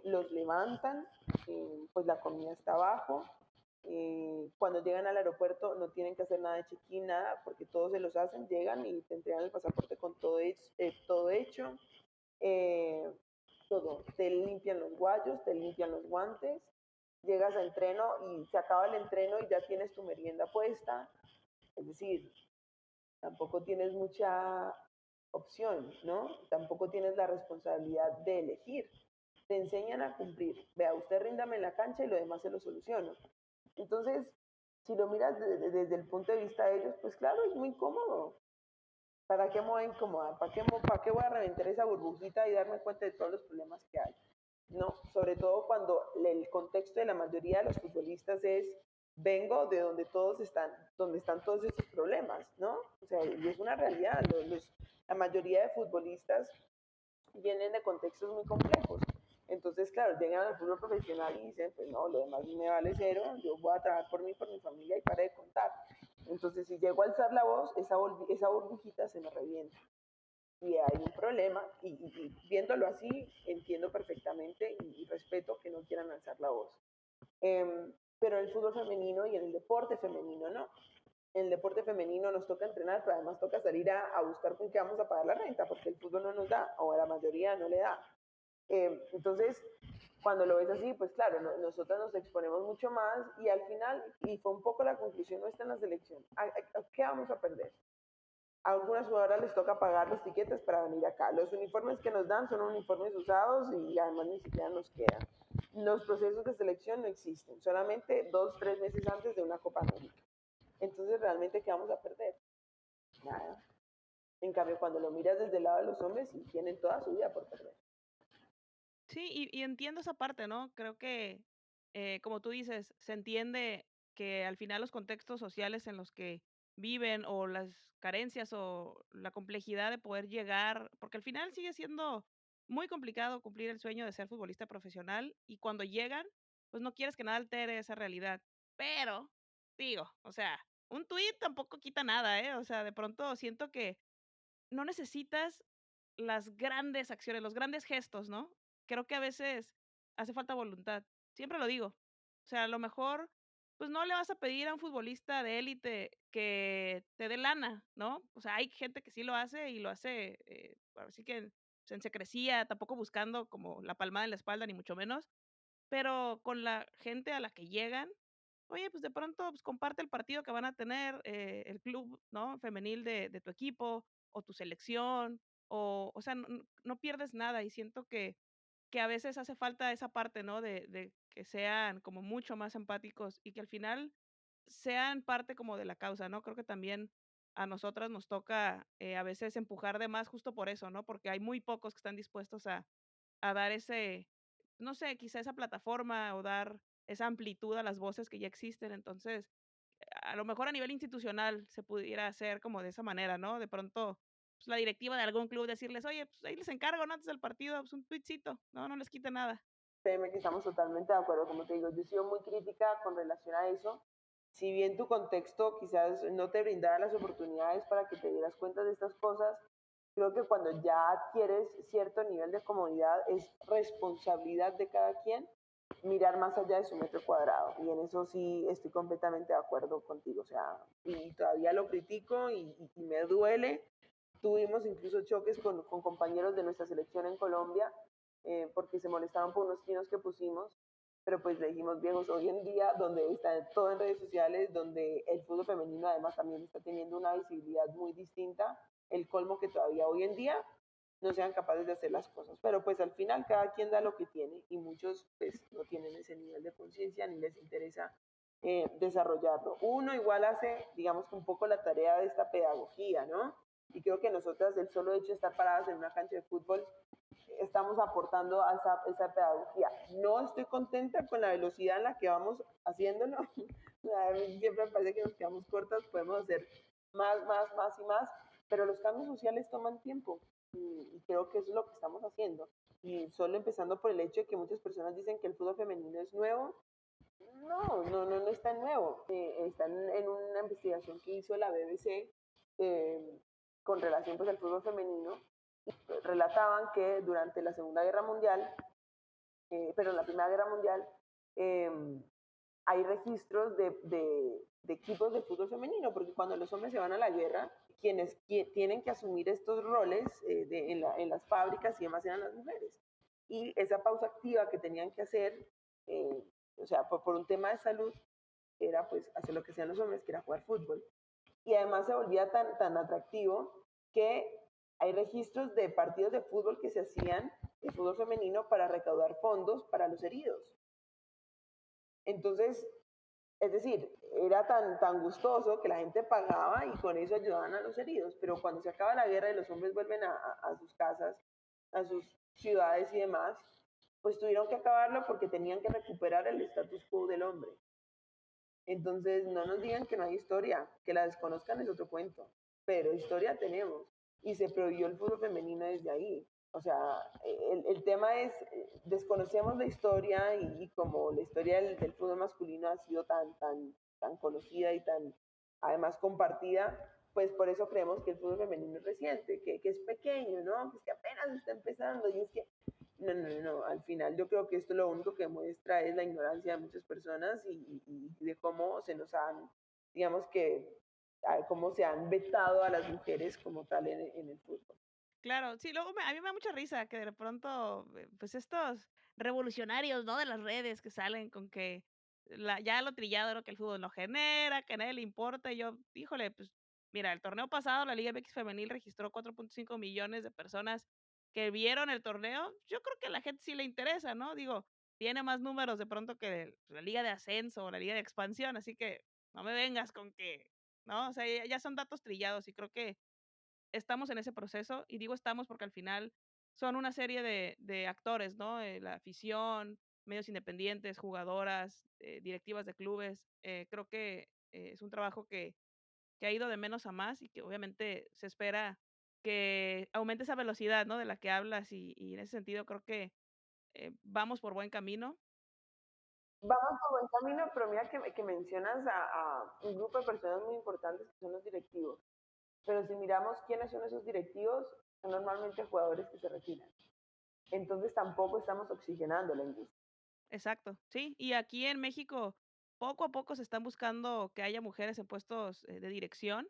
los levantan, pues la comida está abajo. Cuando llegan al aeropuerto no tienen que hacer nada de check-in, nada, porque todos se los hacen, llegan y te entregan el pasaporte con todo hecho. Eh, Todo, te limpian los guayos, te limpian los guantes, llegas a entreno y se acaba el entreno y ya tienes tu merienda puesta, es decir, tampoco tienes opción, ¿no? Tampoco tienes la responsabilidad de elegir. Te enseñan a cumplir. Vea, usted ríndame en la cancha y lo demás se lo soluciono. Entonces, si lo miras desde el punto de vista de ellos, pues claro, es muy cómodo. ¿Para qué me voy a incomodar? ¿Para qué voy a reventar esa burbujita y darme cuenta de todos los problemas que hay? No, sobre todo cuando el contexto de la mayoría de los futbolistas es vengo de donde están todos estos problemas, ¿no? O sea, y es una realidad. La mayoría de futbolistas vienen de contextos muy complejos. Entonces, claro, llegan al fútbol profesional y dicen, pues no, lo demás me vale cero, yo voy a trabajar por mí, por mi familia y para de contar. Entonces, si llego a alzar la voz, esa burbujita se me revienta. Y hay un problema, y viéndolo así, entiendo perfectamente y respeto que no quieran alzar la voz. Pero en el fútbol femenino y en el deporte femenino, no. En el deporte femenino nos toca entrenar, pero además toca salir a buscar con qué vamos a pagar la renta, porque el fútbol no nos da, o a la mayoría no le da. Entonces, cuando lo ves así, pues claro, nosotros nos exponemos mucho más y al final, y fue un poco la conclusión nuestra en la selección, ¿qué vamos a perder? A algunas jugadoras les toca pagar los tiquetes para venir acá. Los uniformes que nos dan son uniformes usados y además ni siquiera nos quedan. Los procesos de selección no existen, solamente 2, 3 meses antes de una Copa América. Entonces, ¿realmente qué vamos a perder? Nada. En cambio, cuando lo miras desde el lado de los hombres, sí tienen toda su vida por perder. Sí, y entiendo esa parte, ¿no? Creo que, como tú dices, se entiende que al final los contextos sociales en los que viven o las carencias o la complejidad de poder llegar, porque al final sigue siendo muy complicado cumplir el sueño de ser futbolista profesional y cuando llegan, pues no quieres que nada altere esa realidad. Pero, digo, o sea, un tuit tampoco quita nada, ¿eh? O sea, de pronto siento que no necesitas las grandes acciones, los grandes gestos, ¿no? Creo que a veces hace falta voluntad. Siempre lo digo. O sea, a lo mejor, pues no le vas a pedir a un futbolista de élite que te dé lana, ¿no? O sea, hay gente que sí lo hace y lo hace, ahora sí que en secrecía, tampoco buscando como la palmada en la espalda, ni mucho menos, pero con la gente a la que llegan, oye, pues de pronto pues, comparte el partido que van a tener el club, ¿no? Femenil de tu equipo o tu selección, o sea, no pierdes nada y siento que a veces hace falta esa parte, ¿no? De que sean como mucho más empáticos y que al final sean parte como de la causa, ¿no? Creo que también a nosotras nos toca a veces empujar de más justo por eso, ¿no? Porque hay muy pocos que están dispuestos a dar ese, no sé, quizá esa plataforma o dar esa amplitud a las voces que ya existen. Entonces, a lo mejor a nivel institucional se pudiera hacer como de esa manera, ¿no? De pronto, pues, la directiva de algún club decirles, oye, pues ahí les encargo, ¿no? Antes del partido, pues un tuitcito, no, no les quita nada. Créeme que estamos totalmente de acuerdo, como te digo, yo he sido muy crítica con relación a eso. Si bien tu contexto quizás no te brindaba las oportunidades para que te dieras cuenta de estas cosas, creo que cuando ya adquieres cierto nivel de comodidad es responsabilidad de cada quien mirar más allá de su metro cuadrado. Y en eso sí estoy completamente de acuerdo contigo. O sea, y todavía lo critico y me duele. Tuvimos incluso choques con compañeros de nuestra selección en Colombia porque se molestaban por unos trinos que pusimos, pero pues le dijimos viejos, hoy en día donde está todo en redes sociales, donde el fútbol femenino además también está teniendo una visibilidad muy distinta, el colmo que todavía hoy en día no sean capaces de hacer las cosas, pero pues al final cada quien da lo que tiene y muchos pues no tienen ese nivel de conciencia ni les interesa desarrollarlo. Uno igual hace, digamos que un poco la tarea de esta pedagogía, ¿no? Y creo que nosotras, el solo hecho de estar paradas en una cancha de fútbol, estamos aportando a esa pedagogía. No estoy contenta con la velocidad en la que vamos haciéndolo. A mí siempre me parece que nos quedamos cortas, podemos hacer más, más, más y más, pero los cambios sociales toman tiempo y creo que eso es lo que estamos haciendo. Y solo empezando por el hecho de que muchas personas dicen que el fútbol femenino es nuevo. No es tan nuevo. Están en una investigación que hizo la BBC con relación pues, al fútbol femenino. Relataban que durante la Segunda Guerra Mundial, pero en la Primera Guerra Mundial, eh, hay registros de equipos de fútbol femenino, porque cuando los hombres se van a la guerra, quienes tienen que asumir estos roles en las fábricas y demás eran las mujeres. Y esa pausa activa que tenían que hacer, eh, o sea, por un tema de salud, era pues hacer lo que hacían los hombres, que era jugar fútbol. Y además se volvía tan atractivo que hay registros de partidos de fútbol que se hacían de fútbol femenino para recaudar fondos para los heridos. Entonces, es decir, era tan gustoso que la gente pagaba y con eso ayudaban a los heridos, pero cuando se acaba la guerra y los hombres vuelven a sus casas, a sus ciudades y demás, pues tuvieron que acabarlo porque tenían que recuperar el status quo del hombre. Entonces, no nos digan que no hay historia, que la desconozcan es otro cuento, pero historia tenemos y se prohibió el fútbol femenino desde ahí. O sea, el tema es, desconocemos la historia y como la historia del fútbol masculino ha sido tan conocida y tan además compartida, pues por eso creemos que el fútbol femenino es reciente, que es pequeño, ¿no? Que es que apenas está empezando y es que no, al final yo creo que esto lo único que muestra es la ignorancia de muchas personas y de cómo se nos han, digamos que, cómo se han vetado a las mujeres como tal en el fútbol. Claro, sí, luego a mí me da mucha risa que de pronto, pues estos revolucionarios, ¿no? De las redes que salen con que ya lo trillado, ¿no? Que el fútbol no genera, que a nadie le importa. Y yo, híjole, pues mira, el torneo pasado, la Liga MX Femenil registró 4.5 millones de personas que vieron el torneo. Yo creo que a la gente sí le interesa, ¿no? Digo, tiene más números de pronto que la Liga de Ascenso o la Liga de Expansión, así que no me vengas con que, ¿no? O sea, ya son datos trillados y creo que estamos en ese proceso, y digo estamos porque al final son una serie de actores, ¿no? La afición, medios independientes, jugadoras, directivas de clubes. Creo que es un trabajo que ha ido de menos a más y que obviamente se espera que aumente esa velocidad, ¿no? De la que hablas y en ese sentido creo que vamos por buen camino. Vamos por buen camino, pero mira que mencionas a un grupo de personas muy importantes que son los directivos. Pero si miramos quiénes son esos directivos, son normalmente jugadores que se retiran. Entonces tampoco estamos oxigenando la industria. Exacto, sí. Y aquí en México, poco a poco se están buscando que haya mujeres en puestos de dirección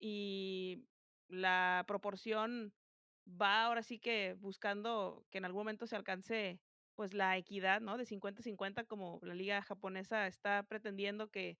y la proporción va ahora sí que buscando que en algún momento se alcance pues la equidad, ¿no? De 50-50 como la liga japonesa está pretendiendo que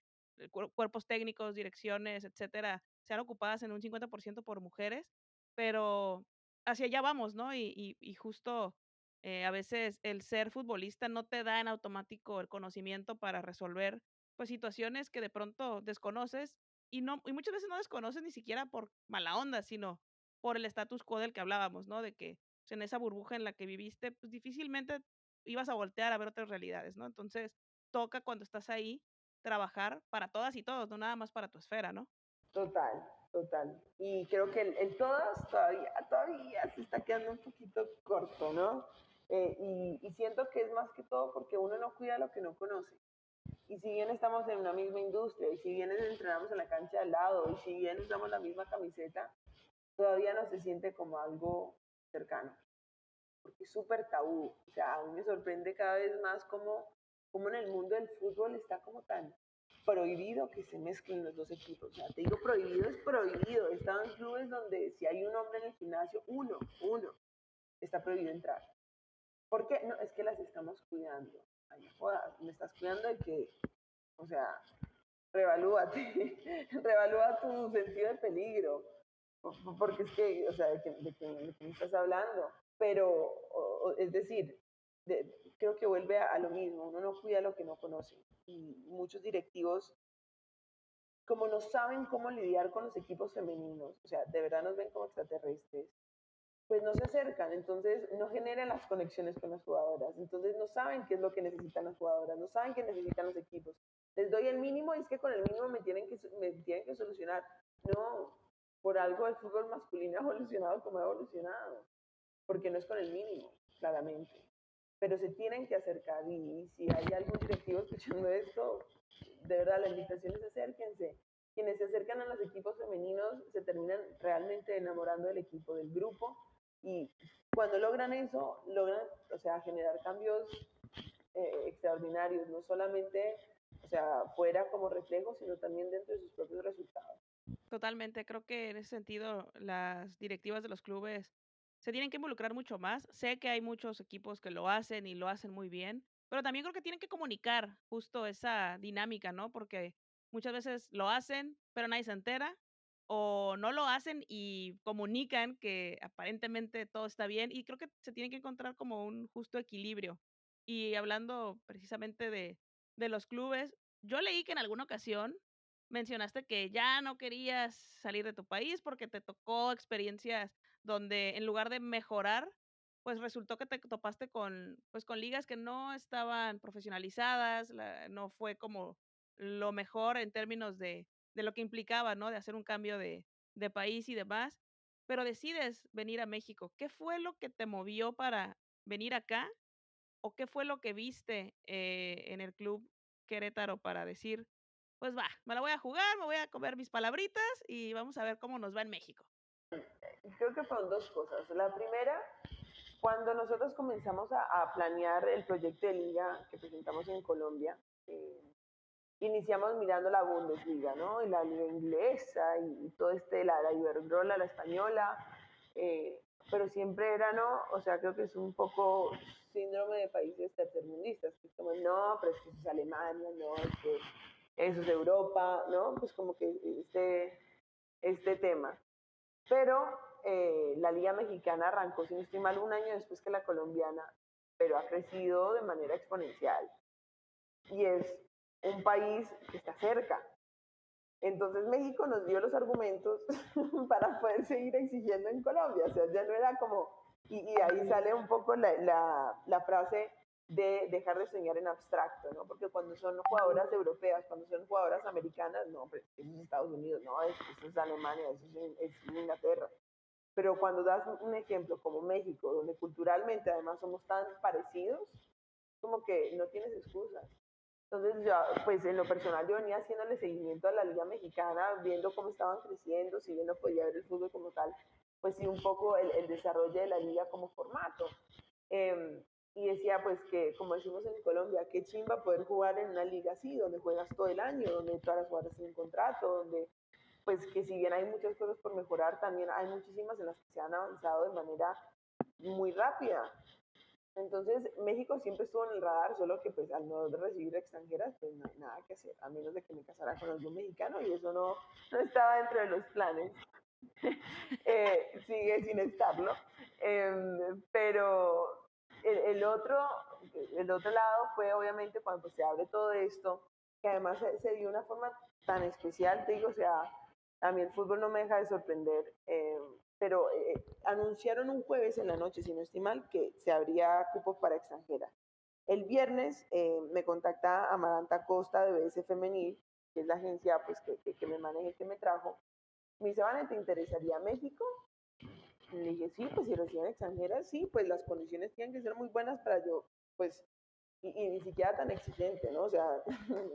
cuerpos técnicos, direcciones, etcétera, sean ocupadas en un 50% por mujeres, pero hacia allá vamos, ¿no? Y justo a veces el ser futbolista no te da en automático el conocimiento para resolver, pues, situaciones que de pronto desconoces y muchas veces no desconoces ni siquiera por mala onda, sino por el status quo del que hablábamos, ¿no? De que, pues, en esa burbuja en la que viviste, pues, difícilmente ibas a voltear a ver otras realidades, ¿no? Entonces, toca cuando estás ahí trabajar para todas y todos, no nada más para tu esfera, ¿no? Total, total. Y creo que el todas todavía se está quedando un poquito corto, ¿no? Y siento que es más que todo porque uno no cuida lo que no conoce. Y si bien estamos en una misma industria, y si bien entrenamos en la cancha de al lado, y si bien usamos la misma camiseta, todavía no se siente como algo cercano, porque es súper tabú. O sea, a mí me sorprende cada vez más cómo en el mundo del fútbol está como tan prohibido que se mezclen los dos equipos. O sea, te digo prohibido, es prohibido. He estado en clubes donde si hay un hombre en el gimnasio, uno, está prohibido entrar. ¿Por qué? No, es que las estamos cuidando. Ay, jodas, me estás cuidando de que, o sea, revalúate, revalúa tu sentido de peligro, porque es que, o sea, de qué me estás hablando, pero, es decir, creo que vuelve a lo mismo, uno no cuida lo que no conoce, y muchos directivos, como no saben cómo lidiar con los equipos femeninos, o sea, de verdad nos ven como extraterrestres, pues no se acercan, entonces no generan las conexiones con las jugadoras, entonces no saben qué es lo que necesitan las jugadoras, no saben qué necesitan los equipos. Les doy el mínimo y es que con el mínimo me tienen que solucionar. No, por algo el fútbol masculino ha evolucionado como ha evolucionado, porque no es con el mínimo, claramente. Pero se tienen que acercar y si hay algún directivo escuchando esto, de verdad la invitación es acérquense. Quienes se acercan a los equipos femeninos se terminan realmente enamorando del equipo, del grupo y cuando logran eso, logran, o sea, generar cambios extraordinarios, no solamente, o sea, fuera como reflejo, sino también dentro de sus propios resultados. Totalmente, creo que en ese sentido las directivas de los clubes se tienen que involucrar mucho más. Sé que hay muchos equipos que lo hacen y lo hacen muy bien, pero también creo que tienen que comunicar justo esa dinámica, ¿no? Porque muchas veces lo hacen, pero nadie se entera, o no lo hacen y comunican que aparentemente todo está bien, y creo que se tiene que encontrar como un justo equilibrio. Y hablando precisamente de los clubes, yo leí que en alguna ocasión mencionaste que ya no querías salir de tu país porque te tocó experiencias donde en lugar de mejorar, pues resultó que te topaste con, pues, con ligas que no estaban profesionalizadas, no fue como lo mejor en términos de lo que implicaba, ¿no? De hacer un cambio de país y demás, pero decides venir a México. ¿Qué fue lo que te movió para venir acá? ¿O qué fue lo que viste, en el club Querétaro para decir: "Pues va, me la voy a jugar, me voy a comer mis palabritas y vamos a ver cómo nos va en México"? Creo que fueron dos cosas. La primera, cuando nosotros comenzamos a planear el proyecto de liga que presentamos en Colombia, eh, iniciamos mirando la Bundesliga, ¿no? Y la liga inglesa y todo la Iberdrola, la española, pero siempre era, ¿no? O sea, creo que es un poco síndrome de países tercermundistas, que es como, no, pero es que eso es Alemania, no, es que eso es Europa, ¿no? Pues como que este tema. Pero la Liga Mexicana arrancó, si no estoy mal, un año después que la colombiana, pero ha crecido de manera exponencial. Y es un país que está cerca. Entonces México nos dio los argumentos para poder seguir exigiendo en Colombia. O sea, ya no era como... Y ahí sale un poco la frase de dejar de soñar en abstracto, ¿no? Porque cuando son jugadoras europeas, cuando son jugadoras americanas, no, pues eso es Estados Unidos, no, eso es Alemania, eso es Inglaterra. Pero cuando das un ejemplo como México, donde culturalmente además somos tan parecidos, como que no tienes excusas. Entonces, yo, pues en lo personal, yo venía haciéndole seguimiento a la Liga Mexicana, viendo cómo estaban creciendo, si bien no podía ver el fútbol como tal, pues sí un poco el desarrollo de la liga como formato. Eh, y decía, pues que, como decimos en Colombia, qué chimba poder jugar en una liga así, donde juegas todo el año, donde todas las jugadoras tienen contrato, donde, pues que si bien hay muchas cosas por mejorar, también hay muchísimas en las que se han avanzado de manera muy rápida. Entonces, México siempre estuvo en el radar, solo que pues al no recibir extranjeras, pues no hay nada que hacer, a menos de que me casara con algún mexicano y eso no estaba dentro de los planes. Sigue sin estarlo. Pero el otro, el otro lado fue obviamente cuando se abre todo esto, que además se dio de una forma tan especial, te digo, o sea, a mí el fútbol no me deja de sorprender, pero anunciaron un jueves en la noche, si no estoy mal, que se abría cupos para extranjeras. El viernes me contacta Amaranta Costa de BS Femenil, que es la agencia pues, que me maneja y que me trajo. Me dice, Vane, ¿te interesaría México? Y le dije, sí, pues si reciben extranjeras, sí, pues las condiciones tienen que ser muy buenas para yo, pues, y ni siquiera tan exigente, ¿no? O sea,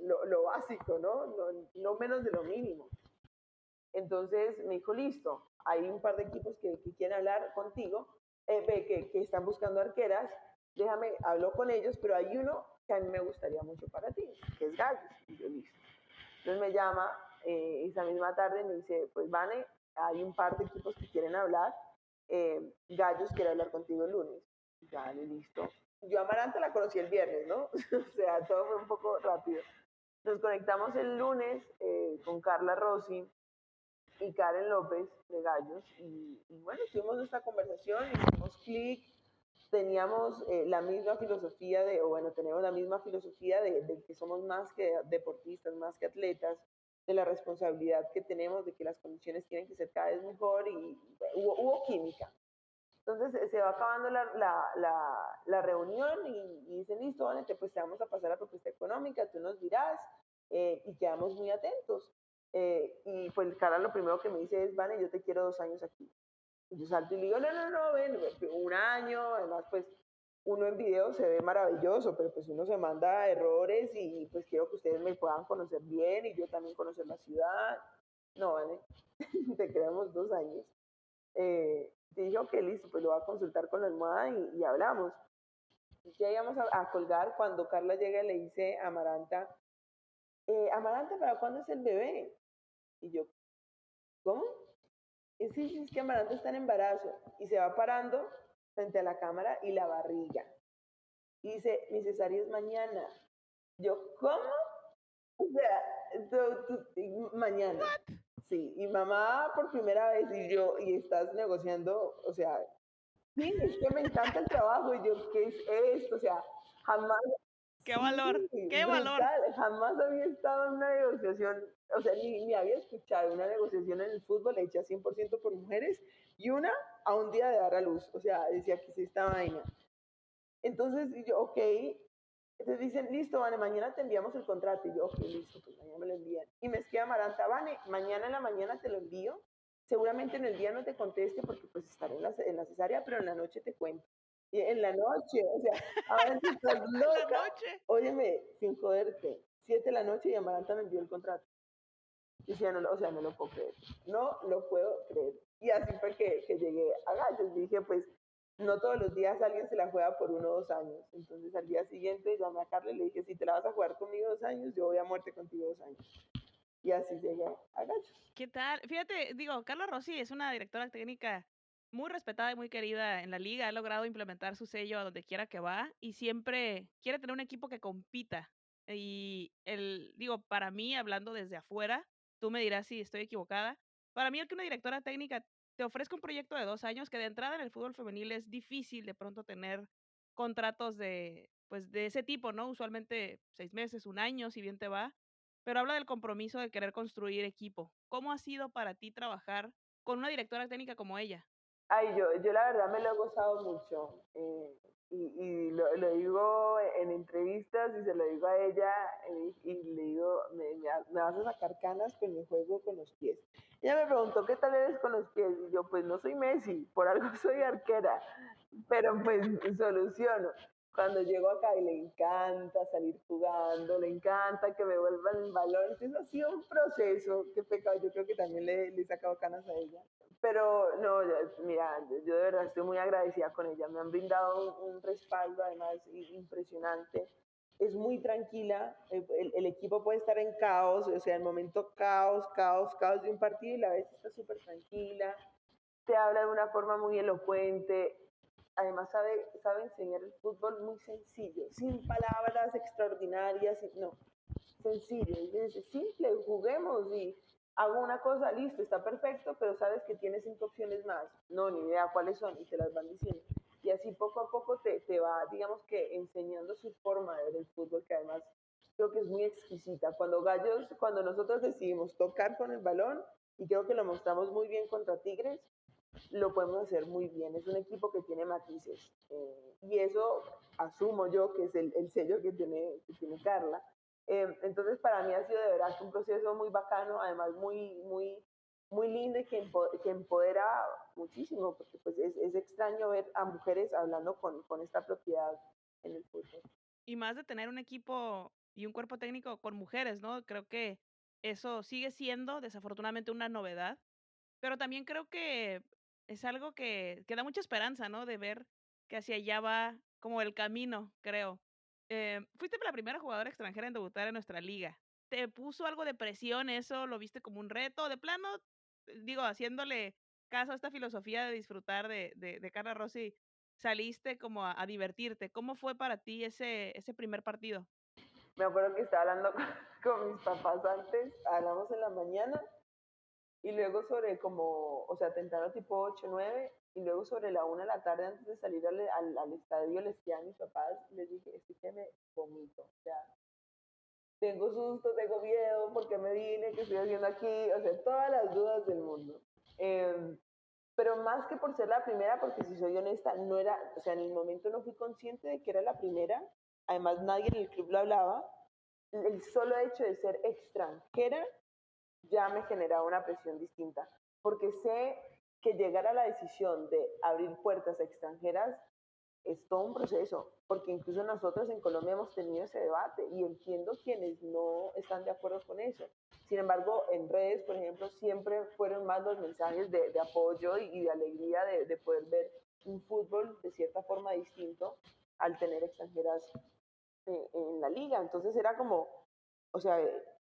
lo básico, ¿no? No menos de lo mínimo. Entonces me dijo, listo, hay un par de equipos que quieren hablar contigo, que están buscando arqueras, déjame, hablo con ellos, pero hay uno que a mí me gustaría mucho para ti, que es Gallos. Y yo, listo. Entonces me llama esa misma tarde y me dice, pues Vane, hay un par de equipos que quieren hablar, Gallos quiere hablar contigo el lunes. Dale, listo. Yo a Amaranta la conocí el viernes, ¿no? O sea, todo fue un poco rápido. Nos conectamos el lunes con Carla Rossi y Karen López de Gallos y bueno, tuvimos nuestra conversación, hicimos clic, teníamos la misma filosofía o bueno, tenemos la misma filosofía de que somos más que deportistas, más que atletas, de la responsabilidad que tenemos, de que las condiciones tienen que ser cada vez mejor y hubo química. Entonces se va acabando la reunión y dicen, listo, Vane, pues te vamos a pasar la propuesta económica, tú nos dirás y quedamos muy atentos. Y pues cara lo primero que me dice es, Vane, yo te quiero 2 años aquí. Y yo salto y le digo, no, ven, un año, además pues uno en video se ve maravilloso, pero pues uno se manda errores y pues quiero que ustedes me puedan conocer bien y yo también conocer la ciudad. No, Vane, te queremos 2 años. Te dije, ok, listo, pues lo voy a consultar con la almohada y hablamos. Ya íbamos a colgar cuando Carla llega y le dice a Amaranta, Amaranta, ¿para cuándo es el bebé? Y yo, ¿cómo? Y sí, sí, es que Amaranta está en embarazo. Y se va parando frente a la cámara y la barriga. Y dice, mi cesárea es mañana. Yo, ¿cómo? O sea, mañana. Sí, y mamá por primera vez y yo, y estás negociando, o sea, sí, es que me encanta el trabajo y yo, ¿qué es esto? O sea, jamás, ¡Qué sí, valor! ¡Qué valor! brutal, jamás había estado en una negociación, o sea, ni había escuchado una negociación en el fútbol hecha 100% por mujeres y una a un día de dar a luz, o sea, decía que es esta vaina. Entonces y yo, ok, entonces dicen, listo, Vane, mañana te enviamos el contrato. Y yo, ok, listo, pues mañana me lo envían. Y me escribe Amaranta, Vane, mañana en la mañana te lo envío. Seguramente en el día no te conteste porque pues estaré en la cesárea, pero en la noche te cuento. Y en la noche, o sea, Amaranta, estás En la loca. noche. Óyeme, sin joderte, 7 de la noche y Amaranta me envió el contrato. Y decía, no, o sea, no lo puedo creer. No lo puedo creer. Y así fue que llegué a Gallos. Dije, pues, no todos los días alguien se la juega por 1 o 2 años. Entonces al día siguiente llamé a Carla y le dije, si te la vas a jugar conmigo 2 años, yo voy a muerte contigo 2 años. Y así llegué a Gallos. ¿Qué tal? Fíjate, digo, Carla Rossi es una directora técnica muy respetada y muy querida en la liga. Ha logrado implementar su sello a donde quiera que va y siempre quiere tener un equipo que compita. Y digo, para mí, hablando desde afuera, tú me dirás si estoy equivocada. Para mí, el que una directora técnica te ofrezca un proyecto de 2 años, que de entrada en el fútbol femenil es difícil de pronto tener contratos pues, de ese tipo, ¿no? Usualmente 6 meses, un año, si bien te va, pero habla del compromiso de querer construir equipo. ¿Cómo ha sido para ti trabajar con una directora técnica como ella? Ay, yo la verdad me lo he gozado mucho. Y lo digo en entrevistas y se lo digo a ella y le digo, me vas a sacar canas con mi juego con los pies. Ella me preguntó, ¿qué tal eres con los pies? Y yo, pues no soy Messi, por algo soy arquera, pero pues soluciono. Cuando llego acá y le encanta salir jugando, le encanta que me vuelvan el balón. Entonces ha sido un proceso, qué pecado, yo creo que también le he sacado canas a ella. Pero no, mira, yo de verdad estoy muy agradecida con ella. Me han brindado un respaldo además impresionante. Es muy tranquila, el equipo puede estar en caos, o sea, en el momento caos, caos, caos de un partido y la vez está súper tranquila, te habla de una forma muy elocuente, además sabe enseñar el fútbol muy sencillo, sin palabras extraordinarias, no, sencillo, es simple, juguemos y hago una cosa, listo, está perfecto, pero sabes que tienes 5 opciones más, no, ni idea cuáles son y te las van diciendo. Y así poco a poco te va, digamos que enseñando su forma de ver el fútbol, que además creo que es muy exquisita. Cuando nosotros decidimos tocar con el balón, y creo que lo mostramos muy bien contra Tigres, lo podemos hacer muy bien. Es un equipo que tiene matices. Y eso asumo yo que es el sello que tiene Carla. Entonces, para mí ha sido de verdad un proceso muy bacano, además muy, muy, muy lindo y que empodera muchísimo, porque pues es extraño ver a mujeres hablando con esta propiedad en el fútbol. Y más de tener un equipo y un cuerpo técnico con mujeres, ¿no? Creo que eso sigue siendo desafortunadamente una novedad, pero también creo que es algo que da mucha esperanza, ¿no? De ver que hacia allá va como el camino, creo. Fuiste la primera jugadora extranjera en debutar en nuestra liga. ¿Te puso algo de presión eso? ¿Lo viste como un reto? De plano, digo, haciéndole caso a esta filosofía de disfrutar de Carla Rossi, saliste como a divertirte. ¿Cómo fue para ti ese primer partido? Me acuerdo que estaba hablando con mis papás antes, hablamos en la mañana y luego sobre como, o sea, temprano tipo 8 9 y luego sobre la 1 de la tarde antes de salir al estadio les dije a mis papás, les dije, estoy que me vomito, o sea, tengo susto, tengo miedo, ¿por qué me vine? ¿Qué estoy haciendo aquí? O sea, todas las dudas del mundo. Pero más que por ser la primera, porque si soy honesta, no era, o sea, en el momento no fui consciente de que era la primera, además nadie en el club lo hablaba, el solo hecho de ser extranjera ya me generaba una presión distinta, porque sé que llegar a la decisión de abrir puertas a extranjeras es todo un proceso, porque incluso nosotros en Colombia hemos tenido ese debate y entiendo quienes no están de acuerdo con eso. Sin embargo, en redes, por ejemplo, siempre fueron más los mensajes de apoyo y de alegría de poder ver un fútbol de cierta forma distinto al tener extranjeras en la liga. Entonces era como, o sea,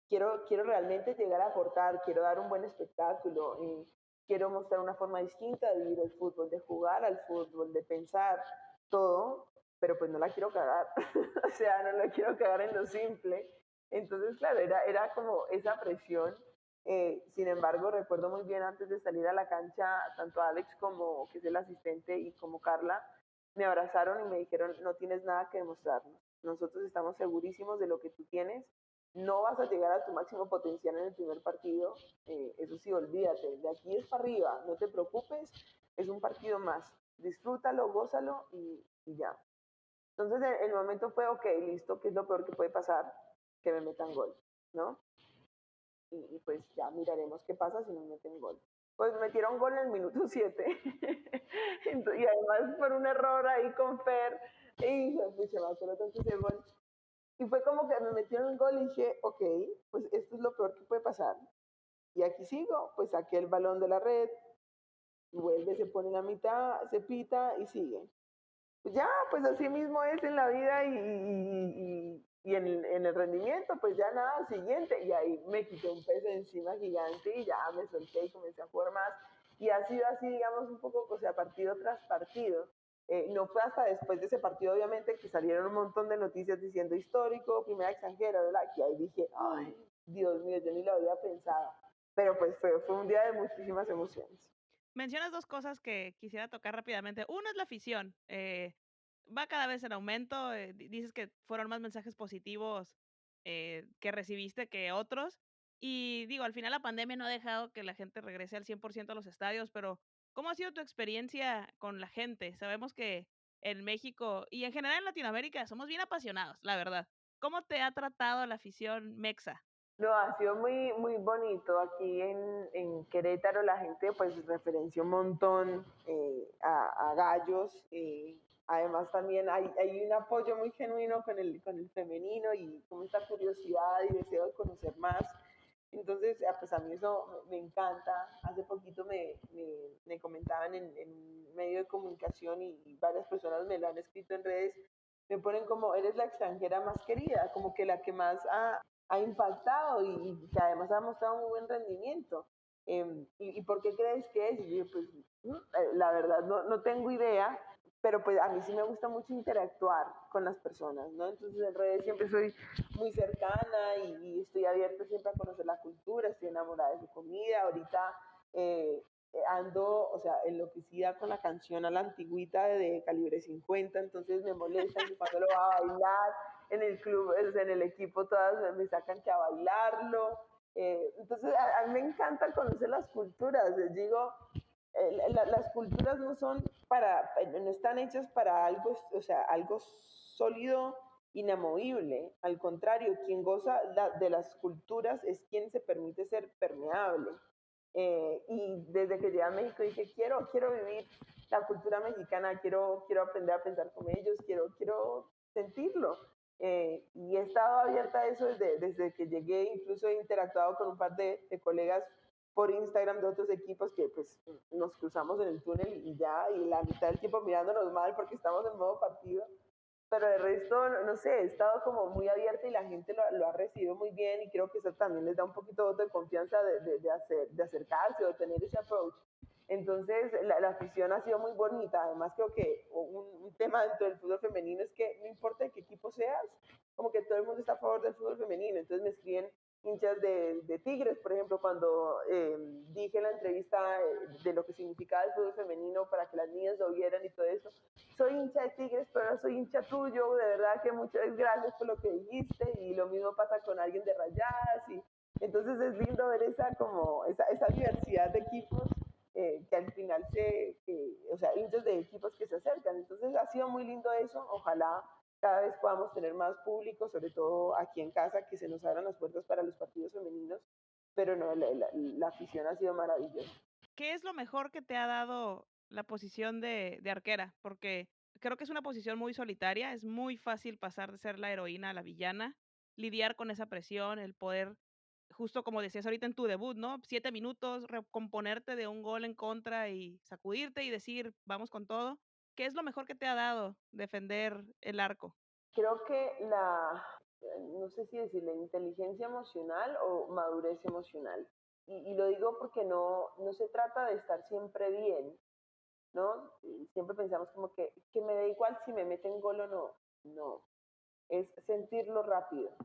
quiero realmente llegar a aportar, quiero dar un buen espectáculo, quiero mostrar una forma distinta de vivir el fútbol, de jugar al fútbol, de pensar todo, pero pues no la quiero cagar, o sea, no la quiero cagar en lo simple. Entonces, claro, era como esa presión Sin embargo, recuerdo muy bien antes de salir a la cancha, tanto Alex como que es el asistente y como Carla me abrazaron y me dijeron, no tienes nada que demostrarnos. Nosotros estamos segurísimos de lo que tú tienes. No vas a llegar a tu máximo potencial en el primer partido. Eso sí, olvídate. De aquí es para arriba. No te preocupes. Es un partido más. Disfrútalo, gózalo y ya. Entonces el momento fue, ok, listo, ¿qué es lo peor que puede pasar? Que me metan gol, ¿no? Y pues ya miraremos qué pasa si nos meten gol. Pues metieron gol en el minuto 7 y además por un error ahí con Fer y pues, me acuerdo tanto ese gol. Y fue como que me metieron un gol y dije, ok, pues esto es lo peor que puede pasar. Y aquí sigo, pues saqué el balón de la red, vuelve, se pone en la mitad, se pita y sigue. Pues ya, pues así mismo es en la vida y en el rendimiento, pues ya nada, siguiente. Y ahí me quité un peso encima gigante y ya me solté y comencé a jugar más. Y ha sido así, digamos, un poco, o sea, partido tras partido. No fue hasta después de ese partido, obviamente, que salieron un montón de noticias diciendo histórico, primera extranjera, ¿verdad? Que ahí dije, ay, Dios mío, yo ni lo había pensado. Pero pues fue un día de muchísimas emociones. Mencionas dos cosas que quisiera tocar rápidamente. Una es la afición. Va cada vez en aumento. Dices que fueron más mensajes positivos que recibiste que otros. Y digo, al final la pandemia no ha dejado que la gente regrese al 100% a los estadios, pero ¿cómo ha sido tu experiencia con la gente? Sabemos que en México y en general en Latinoamérica somos bien apasionados, la verdad. ¿Cómo te ha tratado la afición mexa? No, ha sido muy, muy bonito. Aquí en Querétaro la gente pues referencia un montón a Gallos. Además también hay un apoyo muy genuino con el femenino y como esta curiosidad y deseo de conocer más. Entonces, pues a mí eso me encanta. Hace poquito me comentaban en un medio de comunicación y varias personas me lo han escrito en redes, me ponen como, eres la extranjera más querida, como que la que más ha impactado y que además ha mostrado muy buen rendimiento. ¿Y por qué crees que es? Y yo, pues, la verdad, no tengo idea, pero pues a mí sí me gusta mucho interactuar con las personas, ¿no? Entonces en redes siempre soy muy cercana y estoy abierta siempre a conocer la cultura, estoy enamorada de su comida. Ahorita ando, o sea, enloquecida con la canción a la antigüita de Calibre 50, entonces me molestan que cuando lo va a bailar en el club, o sea, en el equipo, todas me sacan que a bailarlo. Entonces a mí me encanta conocer las culturas. Les digo, las culturas no son para, no están hechas para algo, o sea, algo sólido, inamovible. Al contrario, quien goza de las culturas es quien se permite ser permeable. Y desde que llegué a México dije, quiero vivir la cultura mexicana, quiero aprender a pensar como ellos, quiero sentirlo. Y he estado abierta a eso desde que llegué, incluso he interactuado con un par de colegas por Instagram de otros equipos que pues nos cruzamos en el túnel y ya, y la mitad del tiempo mirándonos mal porque estamos en modo partido, pero de resto, no sé, he estado como muy abierta y la gente lo ha recibido muy bien y creo que eso también les da un poquito de confianza de acercarse o de tener ese approach. Entonces, la afición ha sido muy bonita. Además, creo que un tema dentro del fútbol femenino es que no importa de qué equipo seas, como que todo el mundo está a favor del fútbol femenino. Entonces, me escriben hinchas de Tigres, por ejemplo, cuando dije en la entrevista de lo que significaba el fútbol femenino para que las niñas lo vieran y todo eso. Soy hincha de Tigres, pero no soy hincha tuyo, de verdad que muchas gracias por lo que dijiste, y lo mismo pasa con alguien de Rayadas, y entonces es lindo ver esa diversidad de equipos que al final o sea, hinchas de equipos que se acercan. Entonces ha sido muy lindo eso. Ojalá cada vez podamos tener más público, sobre todo aquí en casa, que se nos abran las puertas para los partidos femeninos. Pero no, la afición ha sido maravillosa. ¿Qué es lo mejor que te ha dado la posición de arquera? Porque creo que es una posición muy solitaria, es muy fácil pasar de ser la heroína a la villana, lidiar con esa presión, el poder, justo como decías ahorita en tu debut, ¿no? 7 minutos, recomponerte de un gol en contra y sacudirte y decir, vamos con todo. ¿Qué es lo mejor que te ha dado defender el arco? Creo que no sé si decirle inteligencia emocional o madurez emocional. Y lo digo porque no se trata de estar siempre bien, ¿no? Y siempre pensamos como que me da igual si me meten gol o no. No, es sentirlo rápido.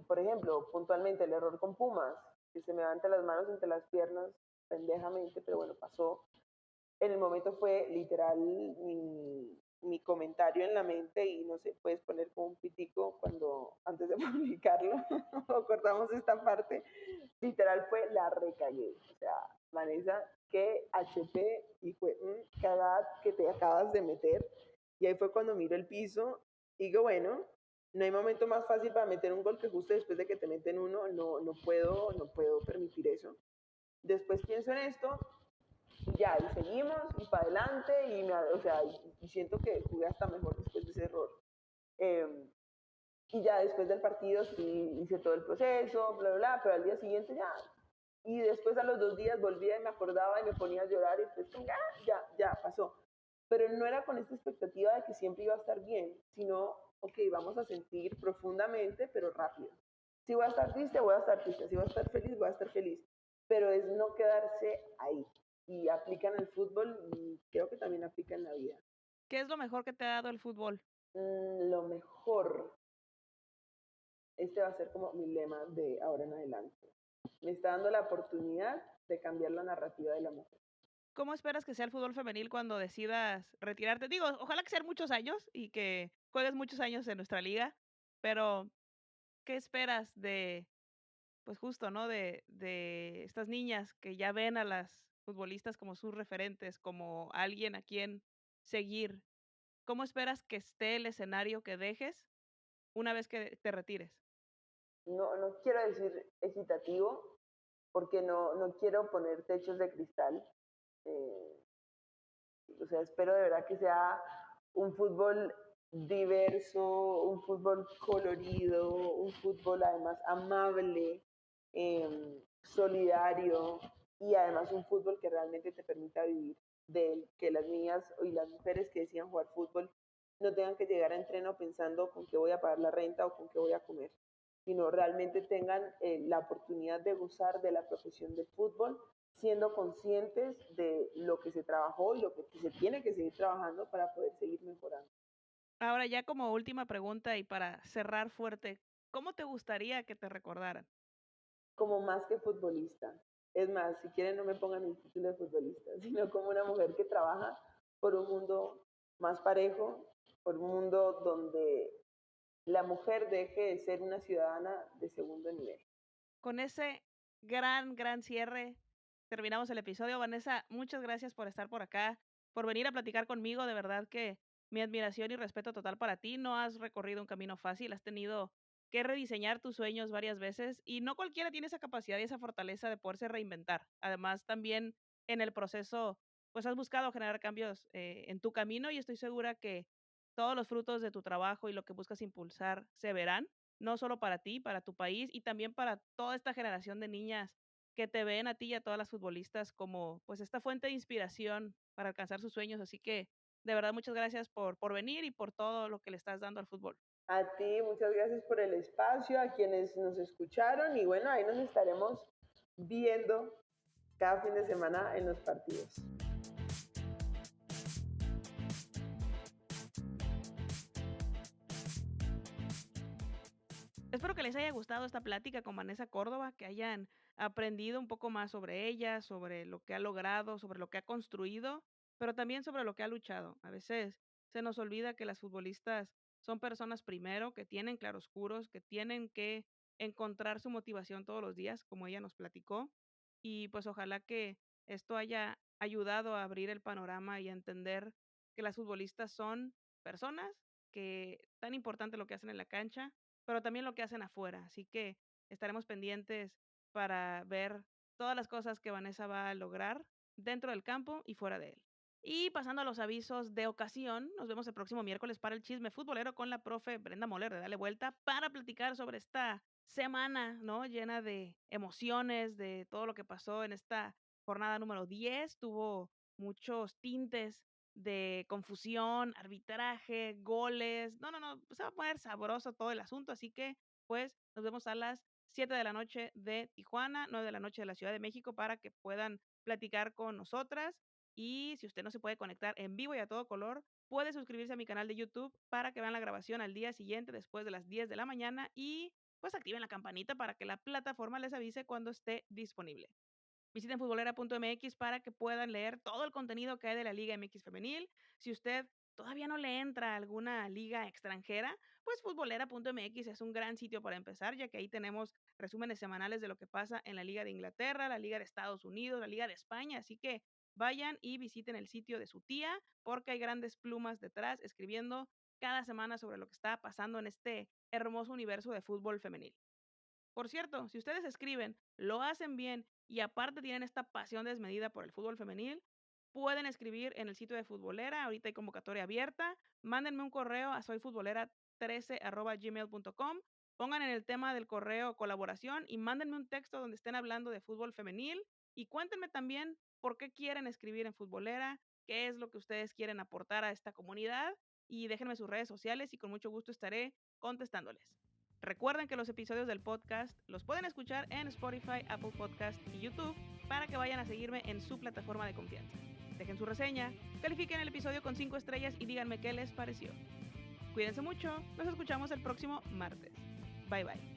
Por ejemplo, puntualmente el error con Pumas. que se me va entre las manos, entre las piernas, pendejamente, pero bueno, pasó. En el momento fue literal mi comentario en la mente y no sé, puedes poner como un pitico cuando antes de publicarlo o cortamos esta parte, literal fue la recagué. O sea, Vanessa, qué HP y fue cagada que te acabas de meter. Y ahí fue cuando miro el piso y digo, bueno, no hay momento más fácil para meter un gol que justo después de que te meten uno, no puedo permitir eso. Después pienso en esto y ya, y seguimos, y para adelante, o sea, y siento que jugué hasta mejor después de ese error. Eh, y ya después del partido sí hice todo el proceso, bla, bla, bla, pero al día siguiente ya. Y después a los 2 días volvía y me acordaba y me ponía a llorar y después, ya, pasó. Pero no era con esta expectativa de que siempre iba a estar bien, sino, ok, vamos a sentir profundamente, pero rápido. Si voy a estar triste, voy a estar triste. Si voy a estar feliz, voy a estar feliz. Pero es no quedarse ahí. Y aplica en el fútbol y creo que también aplica en la vida. ¿Qué es lo mejor que te ha dado el fútbol? Lo mejor, este va a ser como mi lema de ahora en adelante. Me está dando la oportunidad de cambiar la narrativa de la mujer. ¿Cómo esperas que sea el fútbol femenil cuando decidas retirarte? Digo, ojalá que sean muchos años y que juegues muchos años en nuestra liga, pero ¿qué esperas de, pues justo, ¿no? De estas niñas que ya ven a las futbolistas como sus referentes, como alguien a quien seguir. ¿Cómo esperas que esté el escenario que dejes una vez que te retires? No quiero decir equitativo, porque no quiero poner techos de cristal. Eh, o sea, espero de verdad que sea un fútbol diverso, un fútbol colorido, un fútbol además amable, solidario y además un fútbol que realmente te permita vivir de él, que las niñas y las mujeres que decían jugar fútbol no tengan que llegar a entreno pensando con qué voy a pagar la renta o con qué voy a comer, sino realmente tengan la oportunidad de gozar de la profesión del fútbol siendo conscientes de lo que se trabajó y lo que se tiene que seguir trabajando para poder seguir mejorando. Ahora ya como última pregunta y para cerrar fuerte, ¿cómo te gustaría que te recordaran? Como más que futbolista. Es más, si quieren no me pongan el título de futbolista, sino como una mujer que trabaja por un mundo más parejo, por un mundo donde la mujer deje de ser una ciudadana de segundo nivel. Con ese gran cierre, terminamos el episodio. Vanessa, muchas gracias por estar por acá, por venir a platicar conmigo. De verdad que mi admiración y respeto total para ti. No has recorrido un camino fácil, has tenido que rediseñar tus sueños varias veces y no cualquiera tiene esa capacidad y esa fortaleza de poderse reinventar. Además, también en el proceso, pues has buscado generar cambios en tu camino y estoy segura que todos los frutos de tu trabajo y lo que buscas impulsar se verán no solo para ti, para tu país y también para toda esta generación de niñas que te ven a ti y a todas las futbolistas como pues esta fuente de inspiración para alcanzar sus sueños. Así que de verdad muchas gracias por venir y por todo lo que le estás dando al fútbol. A ti, muchas gracias por el espacio, a quienes nos escucharon y bueno, ahí nos estaremos viendo cada fin de semana en los partidos. Espero que les haya gustado esta plática con Vanessa Córdoba, que hayan aprendido un poco más sobre ella, sobre lo que ha logrado, sobre lo que ha construido, pero también sobre lo que ha luchado. A veces se nos olvida que las futbolistas son personas primero, que tienen claroscuros, que tienen que encontrar su motivación todos los días, como ella nos platicó. Y pues ojalá que esto haya ayudado a abrir el panorama y a entender que las futbolistas son personas, que tan importante lo que hacen en la cancha pero también lo que hacen afuera. Así que estaremos pendientes para ver todas las cosas que Vanessa va a lograr dentro del campo y fuera de él. Y pasando a los avisos de ocasión, nos vemos el próximo miércoles para el chisme futbolero con la profe Brenda Moller de Dale Vuelta para platicar sobre esta semana, ¿no? Llena de emociones, de todo lo que pasó en esta jornada número 10. Tuvo muchos tintes de confusión, arbitraje, goles. No, se va a poner sabroso todo el asunto, así que pues nos vemos a las 7 de la noche de Tijuana, 9 de la noche de la Ciudad de México para que puedan platicar con nosotras. Y si usted no se puede conectar en vivo y a todo color, puede suscribirse a mi canal de YouTube para que vean la grabación al día siguiente después de las 10 de la mañana y pues activen la campanita para que la plataforma les avise cuando esté disponible. Visiten futbolera.mx para que puedan leer todo el contenido que hay de la Liga MX femenil. Si usted todavía no le entra a alguna liga extranjera, pues futbolera.mx es un gran sitio para empezar, ya que ahí tenemos resúmenes semanales de lo que pasa en la Liga de Inglaterra, la Liga de Estados Unidos, la Liga de España. Así que vayan y visiten el sitio de su tía, porque hay grandes plumas detrás escribiendo cada semana sobre lo que está pasando en este hermoso universo de fútbol femenil. Por cierto, si ustedes escriben, lo hacen bien y aparte tienen esta pasión desmedida por el fútbol femenil, pueden escribir en el sitio de Futbolera, ahorita hay convocatoria abierta, mándenme un correo a soyfutbolera13@gmail.com, pongan en el tema del correo colaboración y mándenme un texto donde estén hablando de fútbol femenil y cuéntenme también por qué quieren escribir en Futbolera, qué es lo que ustedes quieren aportar a esta comunidad y déjenme sus redes sociales y con mucho gusto estaré contestándoles. Recuerden que los episodios del podcast los pueden escuchar en Spotify, Apple Podcast y YouTube para que vayan a seguirme en su plataforma de confianza. Dejen su reseña, califiquen el episodio con 5 estrellas y díganme qué les pareció. Cuídense mucho, nos escuchamos el próximo martes. Bye bye.